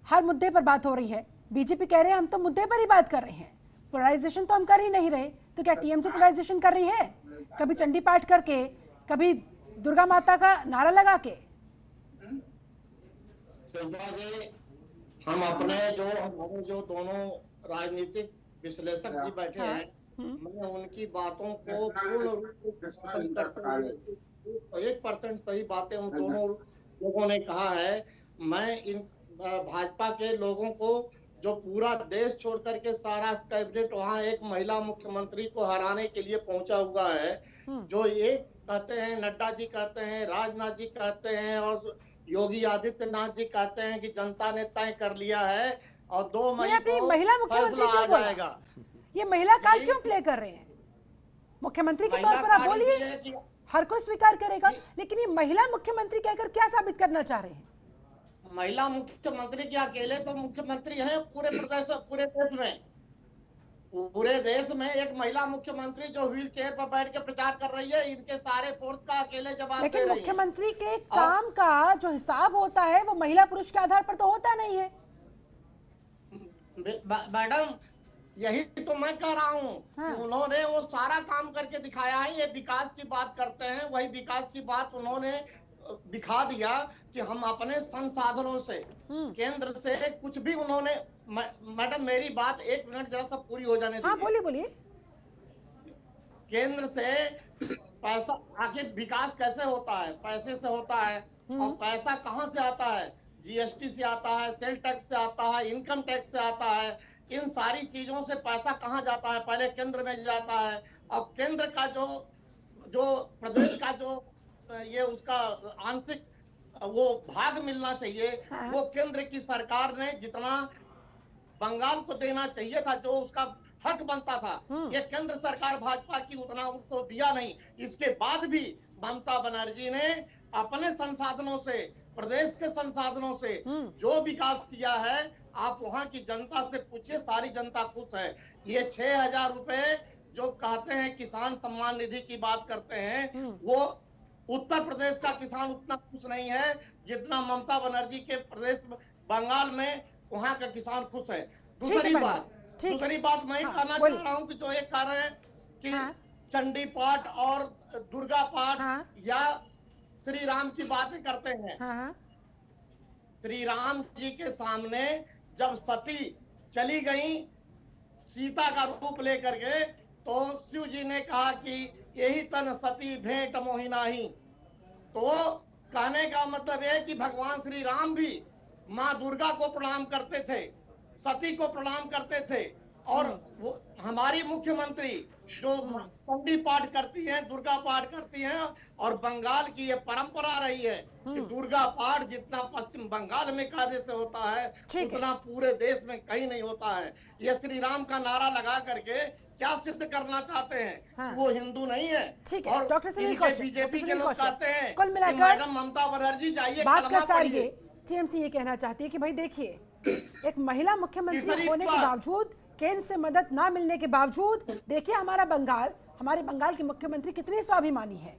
हर मुद्दे पर बात हो रही है, बीजेपी कह रहे हैं हम तो मुद्दे पर ही बात कर रहे हैं, पोलराइजेशन तो हम कर ही नहीं रहे, तो क्या टीएमसी पोलराइजेशन कर रही है? कभी चंडी पाठ करके, कभी दुर्गा माता का नारा लगा के। हम अपने हमारे जो दोनों राजनीतिक विश्लेषक जी बैठे हैं, मैं उनकी बातों को पूर्ण रूप से 1% सही बातें उन दोनों लोगों ने कहा है। मैं इन भाजपा के लोगों को, जो पूरा देश छोड़ करके सारा कैबिनेट वहाँ एक महिला मुख्यमंत्री को हराने के लिए पहुंचा हुआ है, जो एक कहते हैं नड्डा जी कहते हैं, राजनाथ जी कहते हैं और योगी आदित्यनाथ जी कहते हैं कि जनता ने तय कर लिया है और 2 मई को महिला मुख्यमंत्री क्यों बोलेगा? ये महिला कार्ड क्यों प्ले कर रहे हैं? मुख्यमंत्री के तौर पर आप बोलिए, हर कोई स्वीकार करेगा, लेकिन ये महिला मुख्यमंत्री कहकर क्या साबित करना चाह रहे हैं? महिला मुख्यमंत्री के अकेले तो मुख्यमंत्री हैं पूरे प्रदेश, पूरे देश में एक महिला मुख्यमंत्री जो व्हील चेयर पर बैठ के प्रचार कर रही है, इनके सारे फोर्स का अकेले जवाब। लेकिन मुख्यमंत्री के काम का जो हिसाब होता है वो महिला पुरुष के आधार पर तो होता नहीं है। मैडम, यही तो मैं कह रहा हूँ। हाँ। उन्होंने वो सारा काम करके दिखाया है। ये विकास की बात करते हैं, वही विकास की बात उन्होंने दिखा दिया कि हम अपने संसाधनों से, केंद्र से कुछ भी उन्होंने। मैडम मेरी बात 1 मिनट जरा सा पूरी हो जाने दीजिए। हाँ, बोलिए। केंद्र से पैसा, आखिर विकास कैसे होता है? पैसे से होता है। और पैसा कहाँ से आता है? जीएसटी से आता है, सेल टैक्स से आता है, इनकम टैक्स से आता है। इन सारी चीजों से पैसा कहाँ जाता है? पहले केंद्र में जाता है। और केंद्र का जो प्रदेश का जो ये उसका आंशिक वो भाग मिलना चाहिए। हाँ। वो केंद्र की सरकार ने जितना बंगाल को देना चाहिए था, जो उसका हक बनता था, ये केंद्र सरकार भाजपा की उतना उसको दिया नहीं। इसके बाद भी ममता बनर्जी ने अपने संसाधनों से, प्रदेश के संसाधनों से जो विकास किया है, आप वहां की जनता से पूछिए, सारी जनता खुश है। ये 6,000 रुपए जो कहते हैं किसान सम्मान निधि की बात करते हैं, वो उत्तर प्रदेश का किसान उतना खुश नहीं है जितना ममता बनर्जी के प्रदेश बंगाल में वहां का किसान खुश है। दूसरी बात मैं कहना चाह रहा हूँ कि जो एक कारण है कि चंडी पाठ और दुर्गा पाठ या श्री राम की बातें करते हैं। श्री राम जी के सामने जब सती चली गई सीता का रूप लेकर के, तो शिव जी ने कहा कि यही तन सती भेंट मोहि नाही। तो कहने का मतलब है कि भगवान श्री राम भी माँ दुर्गा को प्रणाम करते थे, सती को प्रणाम करते थे। और वो हमारी मुख्यमंत्री जो चंडी पाठ करती हैं, दुर्गा पाठ करती हैं, और बंगाल की ये परंपरा रही है कि दुर्गा पाठ जितना पश्चिम बंगाल में कायदे से होता है, उतना पूरे देश में कहीं नहीं होता है। ये श्री राम का नारा लगा करके क्या सिद्ध करना चाहते हैं? हाँ। वो हिंदू नहीं है। ठीक है, डॉक्टर सुनील कौशिक, बीजेपी के लोग कहते हैं कुल मिलाकर मैडम ममता बनर्जी जाइए बात का सार ये, टीएमसी ये कहना चाहती है कि भाई देखिए, एक महिला मुख्यमंत्री होने के बावजूद, केंद्र से मदद ना मिलने के बावजूद, देखिए हमारे बंगाल की मुख्यमंत्री कितनी स्वाभिमानी है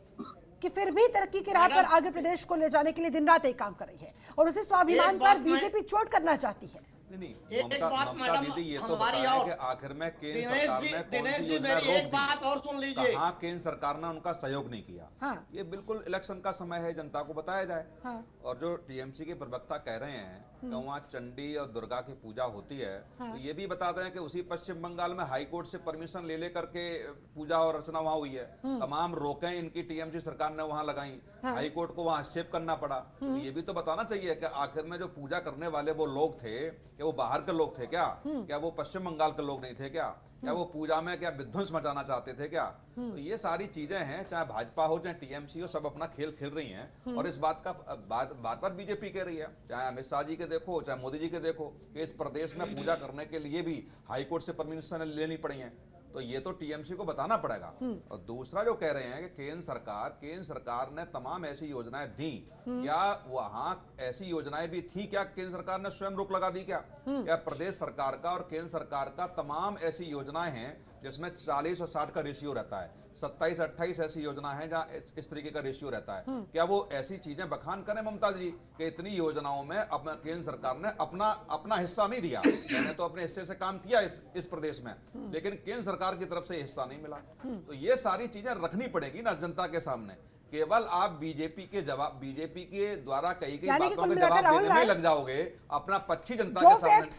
कि फिर भी तरक्की की राह पर आगे प्रदेश को ले जाने के लिए दिन रात एक काम कर रही है, और उसी स्वाभिमान पर बीजेपी चोट करना चाहती है। नहीं, एक बात ममता मैडम दीदी ये तो हमारी बताया और कि आखिर में केंद्र दिनेश सरकार जी, ने कौन दिनेश सी जी योजना मेरी रोक एक बात और सुन दी, लीजिए। कहाँ केंद्र सरकार ने उनका सहयोग नहीं किया। हाँ। ये बिल्कुल इलेक्शन का समय है, जनता को बताया जाए। हाँ। और जो टीएमसी के प्रवक्ता कह रहे हैं कि वहाँ चंडी और दुर्गा की पूजा होती है, हाँ। तो ये भी बता दें कि उसी पश्चिम बंगाल में हाई कोर्ट से परमिशन ले लेकर के पूजा और अर्चना वहाँ हुई है। तमाम रोकें इनकी टीएमसी सरकार ने वहाँ लगाई, हाई कोर्ट को वहाँ हस्तक्षेप करना पड़ा। तो ये भी तो बताना चाहिए कि आखिर में जो पूजा करने वाले वो लोग थे, क्या वो बाहर के लोग थे क्या वो पश्चिम बंगाल के लोग नहीं थे क्या वो पूजा में क्या विध्वंस मचाना चाहते थे क्या? तो ये सारी चीजें हैं, चाहे भाजपा हो चाहे टीएमसी हो, सब अपना खेल खेल रही हैं। और इस बात पर बीजेपी कह रही है, चाहे अमित शाह जी के देखो चाहे मोदी जी के देखो, कि इस प्रदेश में पूजा करने के लिए भी हाईकोर्ट से परमिशन लेनी पड़ी है। तो ये तो टीएमसी को बताना पड़ेगा। और दूसरा जो कह रहे हैं कि केंद्र सरकार ने तमाम ऐसी योजनाएं दी, या वहां ऐसी योजनाएं भी थी क्या केंद्र सरकार ने स्वयं रोक लगा दी क्या? या प्रदेश सरकार का और केंद्र सरकार का तमाम ऐसी योजनाएं हैं जिसमें 40 और 60 का रेशियो रहता है, 27-28 ऐसी योजना है जहां इस तरीके का रेशियो रहता है। क्या वो ऐसी चीजें बखान करें ममता जी कि इतनी योजनाओं में अब केंद्र सरकार ने अपना हिस्सा नहीं दिया? मैंने तो अपने हिस्से से काम किया इस प्रदेश में, लेकिन केंद्र सरकार की तरफ से हिस्सा नहीं मिला। तो ये सारी चीजें रखनी पड़ेगी ना जनता के सामने। केवल आप बीजेपी के द्वारा कही गई बातों के जवाब देने में लग जाओगे, अपना पक्षी जनता के सामने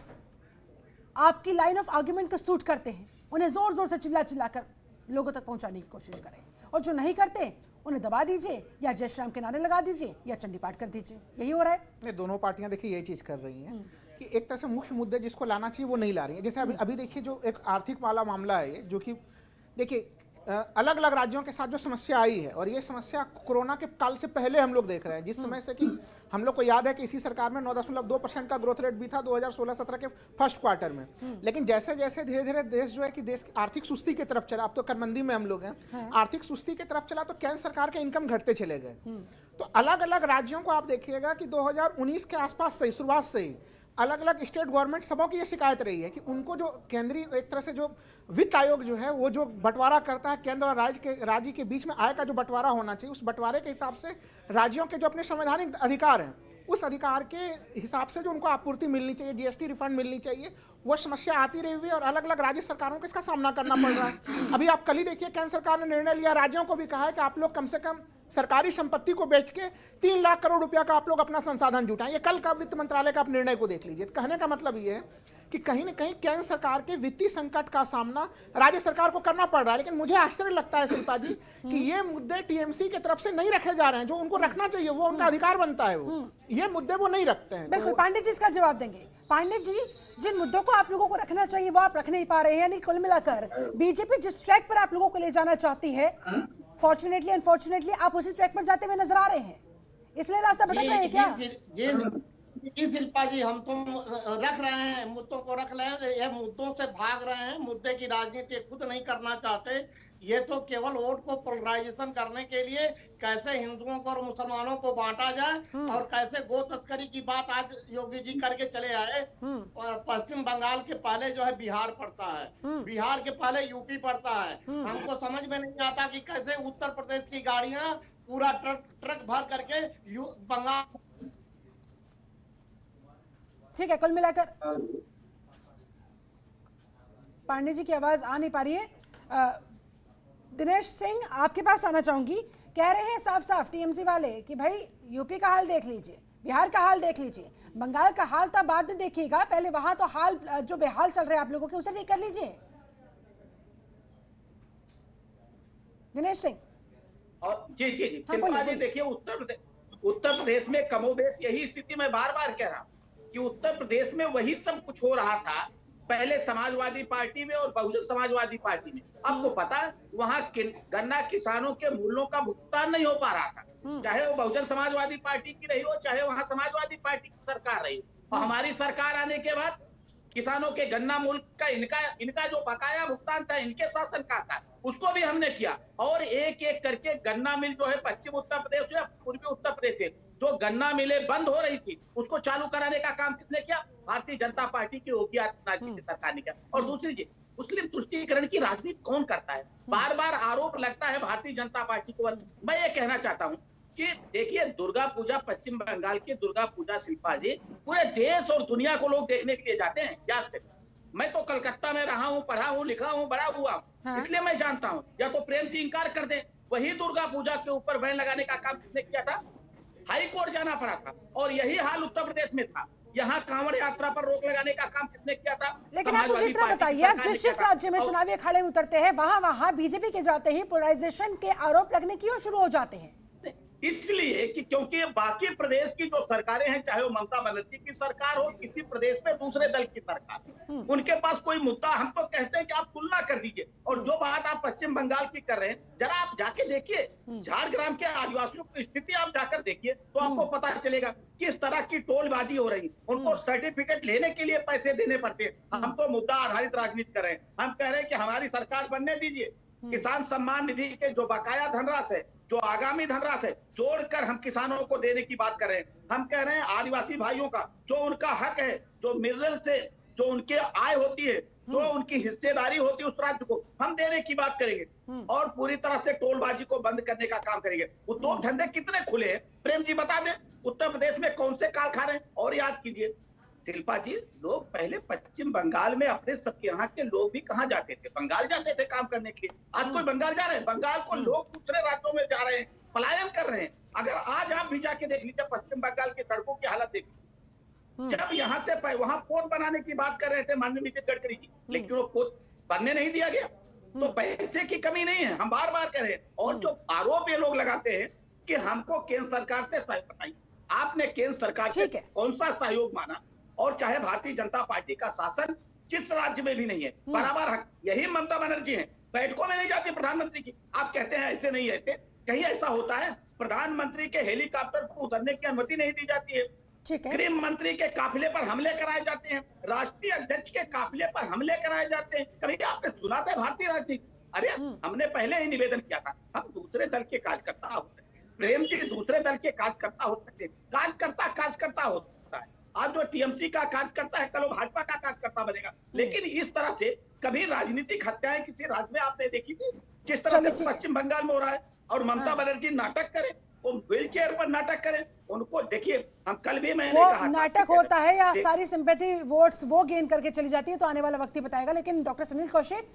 आपकी लाइन ऑफ आर्ग्यूमेंट को सूट करते हैं उन्हें जोर जोर से चिल्ला कर लोगों तक पहुंचाने की कोशिश करें, और जो नहीं करते उन्हें दबा दीजिए, या जय श्री राम के नारे लगा दीजिए, या चंडी पाठ कर दीजिए। यही हो रहा है। ये दोनों पार्टियां देखिए यही चीज कर रही हैं कि एक तरह से मुख्य मुद्दे जिसको लाना चाहिए वो नहीं ला रही है। जैसे अभी देखिए जो एक आर्थिक वाला मामला है ये, जो कि देखिए अलग अलग राज्यों के साथ जो समस्या आई है, और ये समस्या कोरोना के काल से पहले हम लोग देख रहे हैं, जिस समय से कि हम लोग को याद है कि इसी सरकार में 9.2% का ग्रोथ रेट भी था 2016-17 के फर्स्ट क्वार्टर में। लेकिन जैसे जैसे धीरे धीरे देश जो है कि देश आर्थिक सुस्ती की तरफ चला, अब तो करमंदी में हम लोग हैं, आर्थिक सुस्ती की तरफ चला, तो केंद्र सरकार के इनकम घटते चले गए। तो अलग अलग राज्यों को आप देखिएगा कि 2019 के आसपास से शुरुआत से ही अलग अलग स्टेट गवर्नमेंट सबों की ये शिकायत रही है कि उनको जो केंद्रीय एक तरह से जो वित्त आयोग जो है वो जो बंटवारा करता है केंद्र और राज्य के बीच में आय का जो बंटवारा होना चाहिए, उस बंटवारे के हिसाब से राज्यों के जो अपने संवैधानिक अधिकार हैं उस अधिकार के हिसाब से जो उनको आपूर्ति मिलनी चाहिए, जीएसटी रिफंड मिलनी चाहिए, वो समस्या आती रही हुई और अलग अलग राज्य सरकारों को इसका सामना करना पड़ रहा है। अभी आप कल ही देखिए केंद्र सरकार ने निर्णय लिया, राज्यों को भी कहा है कि आप लोग कम से कम सरकारी संपत्ति को बेच के 3 लाख करोड़ रुपया का आप लोग अपना संसाधन जुटाएं। ये कल का वित्त मंत्रालय का आप निर्णय को देख लीजिए। कहने का मतलब ये है कि कहीं न कहीं केंद्र सरकार के वित्तीय संकट का सामना राज्य सरकार को करना पड़ रहा है। लेकिन मुझे आश्चर्य लगता है शिल्पा जी कि ये मुद्दे टीएमसी की तरफ से नहीं रखे जा रहे हैं, जो उनको रखना चाहिए, वो उनका अधिकार बनता है, वो ये मुद्दे वो नहीं रखते हैं। बिल्कुल, पांडे जी इसका जवाब देंगे। पांडे जी, जिन मुद्दों को आप लोगों को रखना चाहिए वो आप रख नहीं पा रहे हैं, यानी कुल मिलाकर बीजेपी जिस ट्रैक पर आप लोगों को ले जाना चाहती है, फॉर्चुनेटली अनफॉर्चुनेटली आप उसी ट्रैक पर जाते हुए नजर आ रहे हैं, इसलिए रास्ता भटक रहे हैं क्या? जी शिल्पा जी, हम तो रख रहे हैं, मुद्दों को रख रहे हैं, ये मुद्दों से भाग रहे हैं, मुद्दे की राजनीति खुद नहीं करना चाहते। ये तो केवल वोट को पोलराइजेशन करने के लिए कैसे हिंदुओं को और मुसलमानों को बांटा जाए और कैसे गो तस्करी की बात आज योगी जी करके चले आए। पश्चिम बंगाल के पहले जो है बिहार पड़ता है, बिहार के पहले यूपी पड़ता है। हमको समझ में नहीं आता कि कैसे उत्तर प्रदेश की गाड़ियां पूरा ट्रक भर करके बंगाल। ठीक है, कुल मिलाकर पांडे जी की आवाज आ नहीं पा रही है। दिनेश सिंह, आपके पास आना चाहूंगी। कह रहे हैं साफ साफ टीएमसी वाले कि भाई यूपी का हाल देख लीजिए, बिहार का हाल देख लीजिए, बंगाल का हाल तो बाद में देखिएगा, पहले वहां तो हाल जो बेहाल चल रहे हैं आप लोगों के उसे ठीक कर लीजिए। दिनेश सिंह। और जी देखिए, उत्तर प्रदेश में कमोबेश यही स्थिति मैं बार बार कह रहा हूं कि उत्तर प्रदेश में वही सब कुछ हो रहा था पहले समाजवादी पार्टी में और बहुजन समाजवादी पार्टी में। आपको पता वहां गन्ना किसानों के मूल्यों का भुगतान नहीं हो पा रहा था, चाहे वो बहुजन समाजवादी पार्टी की रही हो, चाहे वहां समाजवादी पार्टी की सरकार रही हो। और हमारी सरकार आने के बाद किसानों के गन्ना मूल्य का इनका जो बकाया भुगतान था इनके शासन का था, उसको भी हमने किया। और एक एक करके गन्ना मिल जो है पश्चिम उत्तर प्रदेश या पूर्वी उत्तर प्रदेश से जो गन्ना मिलें बंद हो रही थी उसको चालू कराने का काम किसने किया? भारतीय जनता पार्टी की योगी आदित्यनाथ जी की सरकार ने किया। और दूसरी चीज, मुस्लिम तुष्टीकरण की राजनीति कौन करता है? बार बार आरोप लगता है भारतीय जनता पार्टी को। मैं ये कहना चाहता हूं कि देखिए दुर्गा पूजा, पश्चिम बंगाल की दुर्गा पूजा शिल्पा जी, पूरे देश और दुनिया को लोग देखने के लिए जाते हैं। याद करें, मैं तो कलकत्ता में रहा हूँ, पढ़ा हूँ, लिखा हूँ, बड़ा हुआ हूँ, हाँ। इसलिए मैं जानता हूँ। या तो प्रेम से इंकार कर दे, वही दुर्गा पूजा के ऊपर बैन लगाने का काम किसने किया था? हाई कोर्ट जाना पड़ा था। और यही हाल उत्तर प्रदेश में था। यहाँ कांवड़ यात्रा पर रोक लगाने का काम किसने किया था? लेकिन आप मुझे इतना बताइए, आप जिस राज्य में चुनावी अखाड़े में उतरते हैं वहां बीजेपी के जाते ही पोलराइजेशन के आरोप लगने क्यों शुरू हो जाते हैं? इसलिए कि क्योंकि बाकी प्रदेश की जो सरकारें हैं, चाहे वो ममता बनर्जी की सरकार हो, किसी प्रदेश में दूसरे दल की सरकार, उनके पास कोई मुद्दा, हम तो कहते हैं कि आप तुलना कर दीजिए। और जो बात आप पश्चिम बंगाल की कर रहे हैं, जरा आप जाके देखिए, झारग्राम के आदिवासियों की स्थिति आप जाकर देखिए तो आपको पता चलेगा किस तरह की टोलबाजी हो रही है। उनको सर्टिफिकेट लेने के लिए पैसे देने पड़ते हैं। हम तो मुद्दा आधारित राजनीति कर रहे हैं। हम कह रहे हैं कि हमारी सरकार बनने दीजिए, किसान सम्मान निधि के जो बकाया धनराशि है, जो आगामी धनराशि है, जोड़कर हम किसानों को देने की बात कर रहे हैं। हम कह रहे हैं आदिवासी भाइयों का जो उनका हक है, जो मिनरल से जो उनके आय होती है, जो उनकी हिस्सेदारी होती है, उस राज्य को हम देने की बात करेंगे। और पूरी तरह से टोलबाजी को बंद करने का काम करेंगे। उद्योग धंधे कितने खुले हैं प्रेम जी बता दें, उत्तर प्रदेश में कौन से कारखाने हैं? और याद कीजिए शिल्पा जी, लोग पहले पश्चिम बंगाल में अपने सबके यहाँ के लोग भी कहाँ जाते थे? बंगाल जाते थे काम करने के लिए। आज कोई बंगाल जा रहे हैं? बंगाल को लोग दूसरे राज्यों में जा रहे हैं, पलायन कर रहे हैं। अगर आज आप भी जाके देख लीजिए पश्चिम बंगाल की सड़कों की हालत देखिए। जब यहाँ से वहां पोत बनाने की बात कर रहे थे माननीय नितिन गडकरी जी, लेकिन वो पोत बनने नहीं दिया गया। तो पैसे की कमी नहीं है, हम बार बार कह रहे हैं। और जो आरोप ये लोग लगाते हैं कि हमको केंद्र सरकार से सहयोग बताइए, आपने केंद्र सरकार से कौन सा सहयोग माना? और चाहे भारतीय जनता पार्टी का शासन जिस राज्य में भी नहीं है, बराबर हक यही ममता बनर्जी है। बैठकों में नहीं जाती प्रधानमंत्री की। आप कहते हैं ऐसे नहीं, ऐसे कहीं ऐसा होता है? प्रधानमंत्री के हेलीकॉप्टर को उतरने की अनुमति नहीं दी जाती है। गृह मंत्री के काफिले पर हमले कराए जाते हैं, राष्ट्रीय अध्यक्ष के काफिले पर हमले कराए जाते हैं। कभी आपने सुना था भारतीय राजनीति? अरे हमने पहले ही निवेदन किया था, हम दूसरे दल के कार्यकर्ता हो सकते हैं। प्रेम जी दूसरे दल के कार्यकर्ता हो सकते हैं। कार्यकर्ता होता है। आज जो टीएमसी का कार्यकर्ता है, कल वो भाजपा का कार्यकर्ता बनेगा। लेकिन इस तरह से कभी राजनीतिक हत्याएं किसी राज्य में आपने देखी थी? जिस तरह से पश्चिम बंगाल में हो रहा है। और ममता बनर्जी नाटक करे, वो व्हील चेयर पर नाटक करे, उनको देखिए। हम कल भी मैंने कहा नाटक होता है या सारी सिंपैथी वोट्स वो गेन करके चली जाती है, तो आने वाला वक्त ही बताएगा। लेकिन डॉक्टर सुनील कौशिक,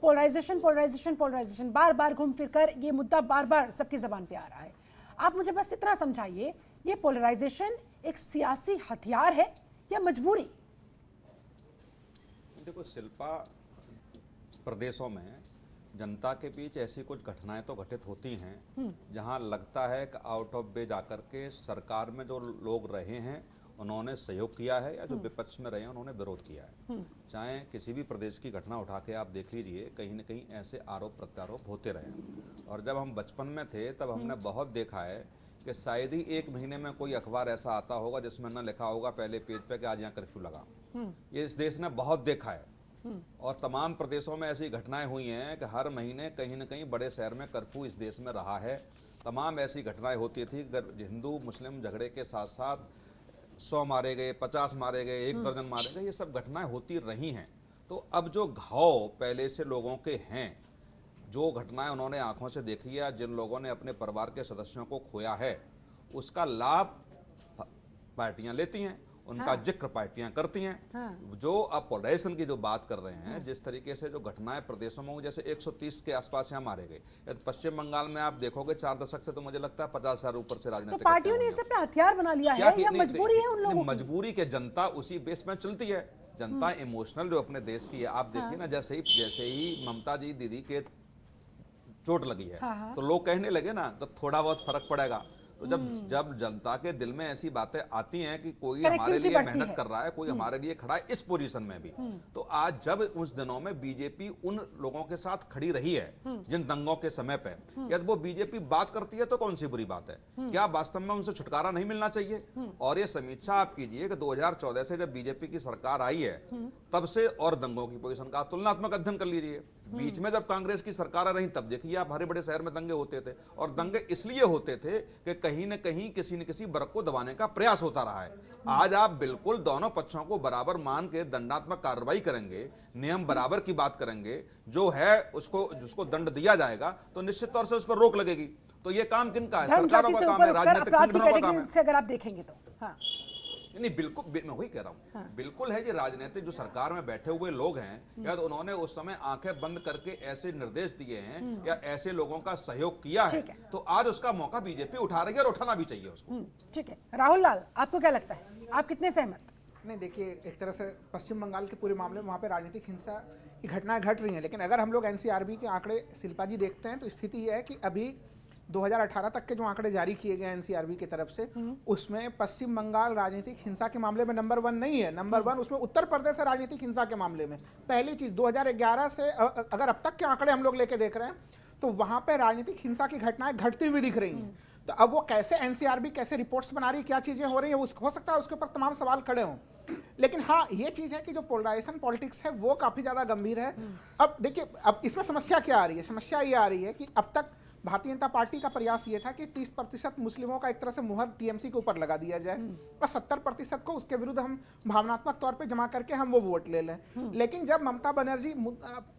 पोलराइजेशन बार बार घूम फिर कर ये मुद्दा बार बार सबकी जबान पे आ रहा है। आप मुझे बस इतना समझाइए, ये पोलराइजेशन एक सियासी हथियार है या मजबूरी? देखो शिल्पा, प्रदेशों में जनता के बीच ऐसी कुछ घटनाएं तो घटित होती हैं जहां लगता है कि आउट ऑफ वे जाकर के सरकार में जो लोग रहे हैं उन्होंने सहयोग किया है, या जो विपक्ष में रहे हैं उन्होंने विरोध किया है। चाहे किसी भी प्रदेश की घटना उठा के आप देख लीजिए, कहीं ना कहीं ऐसे आरोप प्रत्यारोप होते रहे। और जब हम बचपन में थे तब हमने बहुत देखा है कि शायद ही एक महीने में कोई अखबार ऐसा आता होगा जिसमें न लिखा होगा पहले पेज पे कि आज यहाँ कर्फ्यू लगा। ये इस देश ने बहुत देखा है। और तमाम प्रदेशों में ऐसी घटनाएं हुई हैं कि हर महीने कहीं न कहीं बड़े शहर में कर्फ्यू इस देश में रहा है। तमाम ऐसी घटनाएं होती थी। हिंदू मुस्लिम झगड़े के साथ साथ 100 मारे गए, 50 मारे गए, 1 दर्जन मारे गए, ये सब घटनाएं होती रही हैं। तो अब जो घाव पहले से लोगों के हैं, जो घटनाएं उन्होंने आंखों से देखी है, जिन लोगों ने अपने परिवार के सदस्यों को खोया है, उसका लाभ पार्टियां लेती हैं, उनका जिक्र पार्टियां करती हैं। जो अब पोलराइजेशन की जो बात कर रहे हैं, जिस तरीके से जो घटनाएं प्रदेशों में हुई, जैसे 130 के आसपास यहाँ मारे गए, यदि पश्चिम बंगाल में आप देखोगे 4 दशक से तो मुझे लगता है 50,000 ऊपर से राजनीतिक। तो पार्टियों ने इसे अपना हथियार बना लिया है या मजबूरी है उन लोगों की? मजबूरी के जनता उसी बेस में चलती है। जनता इमोशनल जो अपने देश की है, आप देखिए ना, जैसे ही ममता जी दीदी के चोट लगी है तो लोग कहने लगे ना तो थोड़ा बहुत फर्क पड़ेगा। तो जब जनता के दिल में ऐसी बातें आती हैं कि कोई हमारे लिए मेहनत कर रहा है, कोई हमारे लिए खड़ा है इस पोजीशन में भी, तो आज जब उस दिनों में बीजेपी उन लोगों के साथ खड़ी रही है जिन दंगों के समय पे, यदि वो बीजेपी बात करती है तो कौन सी बुरी बात है? क्या वास्तव में उनसे छुटकारा नहीं मिलना चाहिए? और ये समीक्षा आप कीजिए कि 2014 से जब बीजेपी की सरकार आई है तब से और दंगों की पोजीशन का तुलनात्मक अध्ययन कर लीजिए। बीच में जब कांग्रेस की सरकार रही तब देखिए आप बड़े बड़े शहर में दंगे होते थे, और दंगे इसलिए होते थे कि कहीं न कहीं किसी न किसी वर्ग को दबाने का प्रयास होता रहा है। आज आप बिल्कुल दोनों पक्षों को बराबर मान के दंडात्मक कार्रवाई करेंगे, नियम बराबर की बात करेंगे, जो है उसको जिसको दंड दिया जाएगा तो निश्चित तौर से उस पर रोक लगेगी। तो ये काम किनका है? धर्म सरकारों जाति का से काम ऊपर है, उठकर राजनीतिक अपराध की संगठनों का काम कैटेगरी है। से अगर आप देखेंगे तो हाँ नहीं, बिल्कुल मैं वही कह रहा हूँ, बिल्कुल है। ये राजनीतिक जो सरकार में बैठे हुए लोग हैं, या तो उन्होंने उस समय आंखें बंद करके ऐसे निर्देश दिए हैं या ऐसे लोगों का सहयोग किया है, तो आज उसका मौका बीजेपी उठा रही है और उठाना भी चाहिए उसको। ठीक है। राहुल लाल, आपको क्या लगता है, आप कितने सहमत? नहीं, देखिए, एक तरह से पश्चिम बंगाल के पूरे मामले में वहाँ पे राजनीतिक हिंसा की घटनाएं घट रही हैं, लेकिन अगर हम लोग एनसीआरबी के आंकड़े शिल्पा जी देखते हैं तो स्थिति यह है कि अभी 2018 तक के जो आंकड़े जारी किए गए एनसीआरबी की तरफ से, उसमें पश्चिम बंगाल राजनीतिक हिंसा के मामले में नंबर 1 नहीं है। नंबर 1 उसमें उत्तर प्रदेश है राजनीतिक हिंसा के मामले में। पहली चीज, 2011 से अगर अब तक के आंकड़े हम लोग लेके देख रहे हैं तो वहां पे राजनीतिक हिंसा की घटनाएं घटती हुई दिख रही हैं। तो अब वो कैसे एनसीआरबी कैसे रिपोर्ट्स बना रही है, क्या चीजें हो रही है, हो सकता है उसके ऊपर तमाम सवाल खड़े हों, लेकिन हाँ ये चीज है कि जो पोलराइजेशन पॉलिटिक्स है वो काफी ज्यादा गंभीर है। अब देखिए, अब इसमें समस्या क्या आ रही है? समस्या ये आ रही है कि अब तक भारतीय जनता पार्टी का प्रयास ये था कि 30% मुस्लिमों का एक तरह से मुहर टीएमसी के ऊपर लगा दिया जाए और 70% को उसके विरुद्ध हम भावनात्मक तौर पे जमा करके हम वो वोट ले लें। लेकिन जब ममता बनर्जी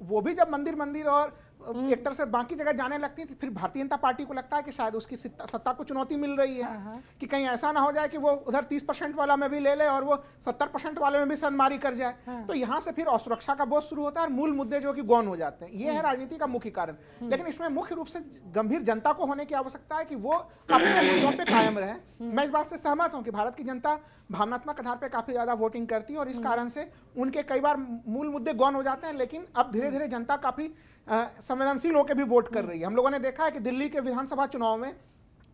वो भी जब मंदिर और एक तरह से बाकी जगह जाने लगती है, फिर भारतीय जनता पार्टी को लगता है कि शायद उसकी सत्ता को चुनौती मिल रही है कि कहीं ऐसा ना हो जाए कि वो उधर 30% वाला में भी ले ले और वो 70% वाले में भी सनमारी कर जाए। तो यहाँ से फिर असुरक्षा का बोझ शुरू होता है और मूल मुद्दे जो कि गौण हो जाते हैं। ये है राजनीति का मुख्य कारण। लेकिन इसमें मुख्य रूप से गंभीर जनता को होने की आवश्यकता है कि वो अपने मुद्दों पे कायम रहे। मैं इस बात से सहमत हूं कि भारत की जनता भावनात्मक आधार पे काफी ज्यादा वोटिंग करती है और इस कारण से उनके कई बार मूल मुद्दे गौण हो जाते हैं, लेकिन अब धीरे धीरे जनता काफी संवेदनशील होकर भी वोट कर रही है। हम लोगों ने देखा है कि दिल्ली के विधानसभा चुनाव में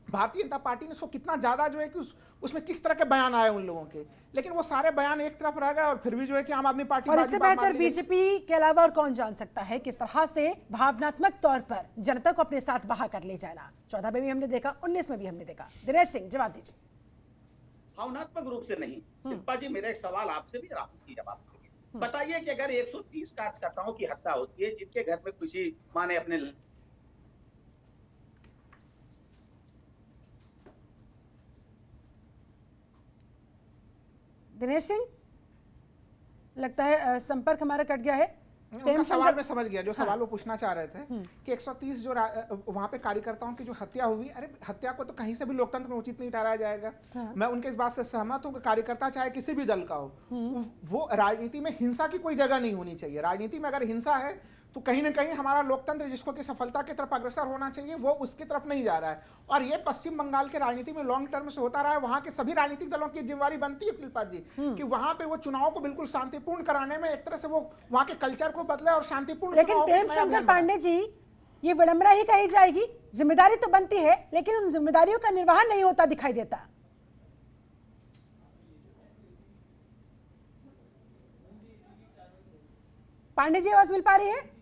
भारतीय जनता पार्टी ने उसको कितना ज्यादा जो है कि उसमें किस तरह के बयान आए उन लोगों के, लेकिन वो सारे बयान एक तरफ रह गए और फिर भी जो है कि आम आदमी पार्टी और इससे बेहतर बीजेपी के अलावा और कौन जान सकता है किस तरह से भावनात्मक तौर पर जनता को अपने साथ बहा कर ले जाना। 14 में भी हमने देखा, 19 में भी हमने देखा। दिनेश सिंह, जवाब दीजिए। भावनात्मक रूप से नहीं। शिल्पा जी, मेरा एक सवाल आपसे भी, राहुल जी जवाब देंगे। बताइए कि अगर 130 कार्यकर्ताओं की हत्या होती है जिनके घर में खुशी माने अपने दिनेश सिंह, लगता है संपर्क हमारा कट गया है। उनका सवाल मैं समझ गया, जो सवाल वो पूछना चाह रहे थे कि 130 जो वहां पे कार्यकर्ताओं की जो हत्या हुई, अरे हत्या को तो कहीं से भी लोकतंत्र में उचित नहीं ठहराया जाएगा। मैं उनके इस बात से सहमत हूं कि कार्यकर्ता चाहे किसी भी दल का हो, वो राजनीति में हिंसा की कोई जगह नहीं होनी चाहिए। राजनीति में अगर हिंसा है तो कहीं ना कहीं हमारा लोकतंत्र जिसको कि सफलता की तरफ अग्रसर होना चाहिए वो उसकी तरफ नहीं जा रहा है। और ये पश्चिम बंगाल के राजनीति में लॉन्ग टर्म से होता रहा है। वहां के सभी राजनीतिक दलों की जिम्मेदारी बनती है शिल्पा जी कि वहां पे वो चुनाव को बिल्कुल शांतिपूर्ण कराने में एक तरह से वो वहां के कल्चर को बदले और शांतिपूर्ण। लेकिन प्रेम शंकर पांडे जी, ये विडंबना ही कही जाएगी, जिम्मेदारी तो बनती है लेकिन उन जिम्मेदारियों का निर्वहन नहीं होता दिखाई देता। पांडे जी, आवाज मिल पा रही है?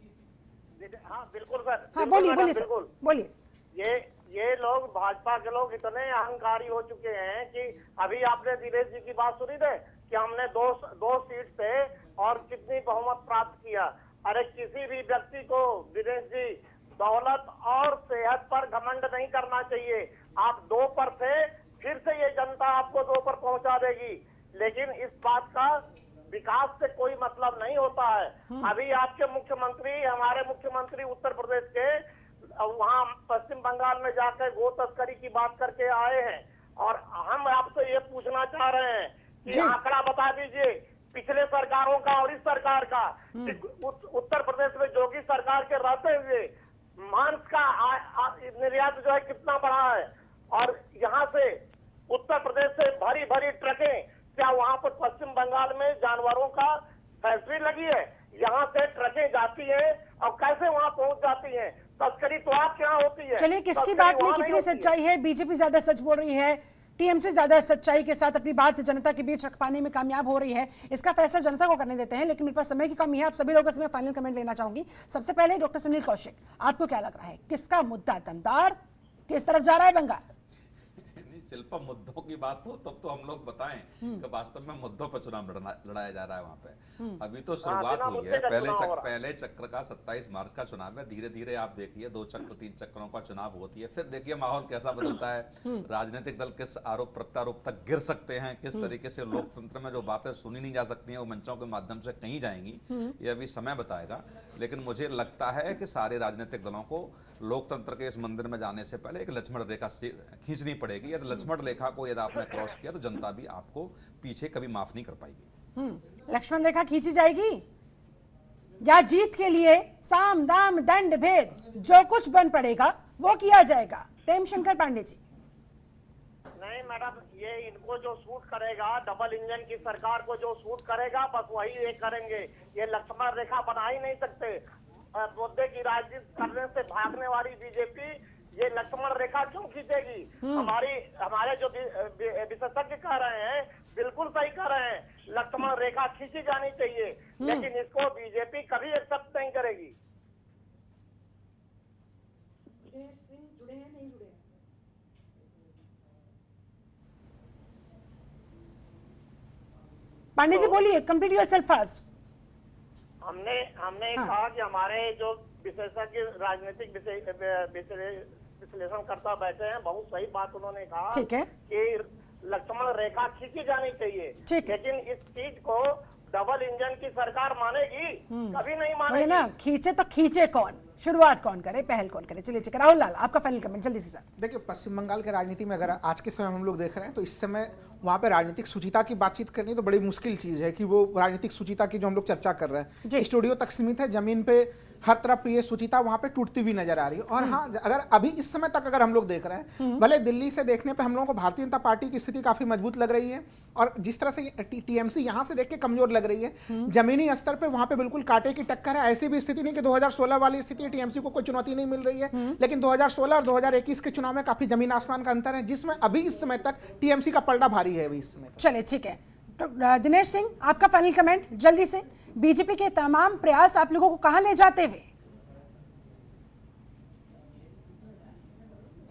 हाँ बिल्कुल सर। हाँ बोलिए सर, बोलिए। ये लोग, भाजपा के लोग इतने अहंकारी हो चुके हैं कि अभी आपने दिनेश जी की बात सुनी थे कि हमने दो सीट से और कितनी बहुमत प्राप्त किया। अरे किसी भी व्यक्ति को दिनेश जी दौलत और सेहत पर घमंड नहीं करना चाहिए। आप 2 पर थे, फिर से ये जनता आपको 2 पर पहुंचा देगी, लेकिन इस बात का विकास से कोई मतलब नहीं होता है। अभी आपके मुख्यमंत्री, हमारे मुख्यमंत्री उत्तर प्रदेश के वहां पश्चिम बंगाल में जाकर गो तस्करी की बात करके आए हैं और हम आपसे ये पूछना चाह रहे हैं कि आंकड़ा बता दीजिए पिछले सरकारों का और इस सरकार का। उत्तर प्रदेश में योगी सरकार के रहते हुए मांस का निर्यात जो है कितना बढ़ा है और यहाँ से उत्तर प्रदेश से भरी भरी ट्रकें, क्या वहां पर पश्चिम बंगाल में जानवरों का फैक्ट्री लगी है? यहाँ से ट्रकें जाती हैं और कैसे वहां पहुंच जाती हैं? तस्करी तो आपके यहाँ होती है। चलिए, किसकी बात में कितनी सच्चाई है? बीजेपी ज्यादा सच बोल रही है, टीएमसी ज्यादा सच्चाई के साथ अपनी बात जनता के बीच रख पाने में कामयाब हो रही है? इसका फैसला जनता को करने देते हैं, लेकिन मेरे पास समय की कमी है। आप सभी लोगों से मैं फाइनल कमेंट लेना चाहूंगी। सबसे पहले डॉक्टर सुनील कौशिक, आपको क्या लग रहा है, किसका मुद्दा दमदार, किस तरफ जा रहा है बंगाल? शिल्पा, मुद्दों की बात हो तब तो हम लोग बताएं कि वास्तव में मुद्दों पर चुनाव लड़ाया जा रहा है वहां पे। अभी तो शुरुआत हुई है, पहले चक्र का 27 मार्च का चुनाव है। धीरे धीरे आप देखिए 2 चक्र 3 चक्रों का चुनाव होती है, फिर देखिए माहौल कैसा बदलता है, राजनीतिक दल किस आरोप प्रत्यारोप तक गिर सकते हैं, किस तरीके से लोकतंत्र में जो बातें सुनी नहीं जा सकती हैं वो मंचों के माध्यम से कहीं जाएंगी, ये अभी समय बताएगा। लेकिन मुझे लगता है कि सारे राजनीतिक दलों को लोकतंत्र के इस मंदिर में जाने से पहले एक लक्ष्मण रेखा खींचनी पड़ेगी। यदि लक्ष्मण रेखा को यदि आपने क्रॉस किया तो जनता भी आपको पीछे कभी माफ नहीं कर पाएगी। लक्ष्मण रेखा खींची जाएगी या जीत के लिए साम दाम दंड भेद जो कुछ बन पड़ेगा वो किया जाएगा? प्रेम शंकर पांडे जी। नहीं मैडम, ये इनको जो सूट करेगा, डबल इंजन की सरकार को जो सूट करेगा बस वही ये करेंगे। ये लक्ष्मण रेखा बना ही नहीं सकते। मुद्दे की राजनीति करने से भागने वाली बीजेपी ये लक्ष्मण रेखा क्यों खींचेगी? हमारे जो विशेषज्ञ कह रहे हैं बिल्कुल सही कह रहे हैं, लक्ष्मण रेखा खींची जानी चाहिए, लेकिन इसको बीजेपी कभी एक्सेप्ट नहीं करेगी। पांडे जी बोलिए, कंप्लीट योरसेल्फ फास्ट। हमने कहा कि हमारे जो विशेषज्ञ राजनीतिक विश्लेषणकर्ता बैठे हैं, बहुत सही बात उन्होंने कहा। ठीक है कि लक्ष्मण रेखा खींची जानी चाहिए, लेकिन इस चीज को डबल इंजन की सरकार मानेगी? कभी नहीं मानेगी ना। खींचे तो खींचे कौन, शुरुआत कौन करे, पहल कौन करे? चलिए ठीक है, राहुल लाल आपका फाइनल कमेंट जल्दी से सर। देखिए, पश्चिम बंगाल के राजनीति में अगर आज के समय हम लोग देख रहे हैं तो इस समय वहाँ पे राजनीतिक सुचिता की बातचीत करनी तो बड़ी मुश्किल चीज है कि वो राजनीतिक सुचिता की जो हम लोग चर्चा कर रहे हैं स्टूडियो तक सीमित है, जमीन पे हर तरफ ये सुचिता वहाँ पे टूटती हुई नजर आ रही है। और हाँ, अगर अभी इस समय तक अगर हम लोग देख रहे हैं, भले दिल्ली से देखने पे हम लोगों को भारतीय जनता पार्टी की स्थिति काफी मजबूत लग रही है और जिस तरह से टीएमसी यहाँ से देख के कमजोर लग रही है, जमीनी स्तर पे वहाँ पे बिल्कुल कांटे की टक्कर है। ऐसी भी स्थिति नहीं कि 2016 वाली स्थिति, टीएमसी को कोई चुनौती नहीं मिल रही है, लेकिन 2016 और 2021 के चुनाव में काफी जमीन आसमान का अंतर है, जिसमें अभी इस समय तक टीएमसी का पलड़ा भारी है अभी इस समय। चलिए ठीक है, तो दिनेश सिंह आपका फाइनल कमेंट जल्दी से। बीजेपी के तमाम प्रयास आप लोगों को कहां ले जाते हुए?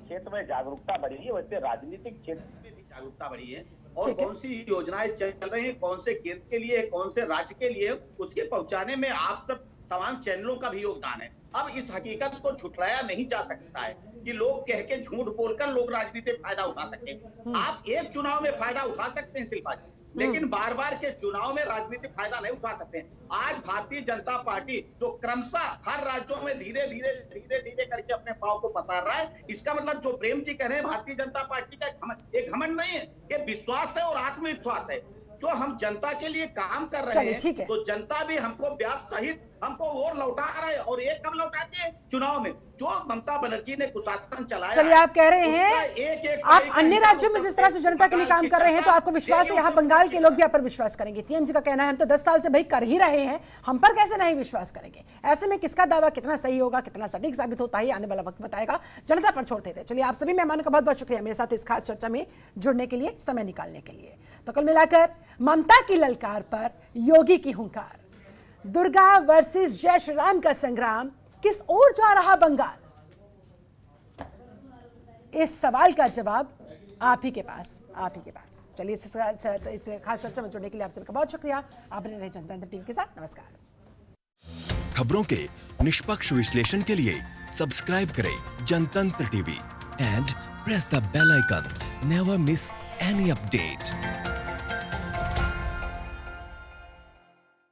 क्षेत्र में जागरूकता बढ़ी है, वैसे राजनीतिक क्षेत्र में भी जागरूकता बढ़ी है। और कौन सी योजनाएं चल रही हैं, कौन से केंद्र के लिए, कौन से राज्य के लिए, उसके पहुंचाने में आप सब तमाम चैनलों का भी योगदान है। अब इस हकीकत को झुठलाया नहीं जा सकता है कि लोग कह के झूठ बोलकर लोग राजनीतिक फायदा उठा सके। आप एक चुनाव में फायदा उठा सकते हैं शिल्पा जी, लेकिन बार बार के चुनाव में राजनीतिक फायदा नहीं उठा सकते हैं। आज भारतीय जनता पार्टी जो क्रमशः हर राज्यों में धीरे धीरे करके अपने पांव को पसार रहा है, इसका मतलब जो प्रेम जी कह रहे हैं भारतीय जनता पार्टी का एक घमंड नहीं है, ये विश्वास है और आत्मविश्वास है। जो हम जनता के लिए काम कर रहे हैं तो जनता भी हमको ब्याज सहित हमको और लौटा रहे हैं। और ये कब लौटाती है? चुनाव में। जो ममता बनर्जी ने कुशासन चलाया। चलिए, आप कह रहे हैं आप अन्य राज्यों में जिस तरह से जनता के लिए काम कर रहे हैं तो आपको विश्वास है यहाँ बंगाल के लोग भी आप पर विश्वास करेंगे। टीएमसी का कहना है हम तो 10 साल से भाई कर ही रहे हैं, हम पर कैसे नहीं विश्वास करेंगे? ऐसे में किसका दावा कितना सही होगा, कितना सटीक साबित होता है, आने वाला वक्त बताएगा, जनता पर छोड़ते थे। चलिए, आप सभी मेहमानों का बहुत बहुत शुक्रिया मेरे साथ इस खास चर्चा में जुड़ने के लिए, समय निकालने के लिए। तो कुल मिलाकर ममता की ललकार पर योगी की हुंकार, दुर्गा वर्सेस जय श्री राम का संग्राम, किस ओर जा रहा बंगाल? इस सवाल का जवाब आप ही के पास। चलिए, इस खास चर्चा में जुड़ने के लिए आप सबका बहुत शुक्रिया। आप बने रहे जनतंत्र टीवी के साथ। नमस्कार। खबरों के निष्पक्ष विश्लेषण के लिए सब्सक्राइब करें Jantantra TV and press the bell icon. Never miss any update.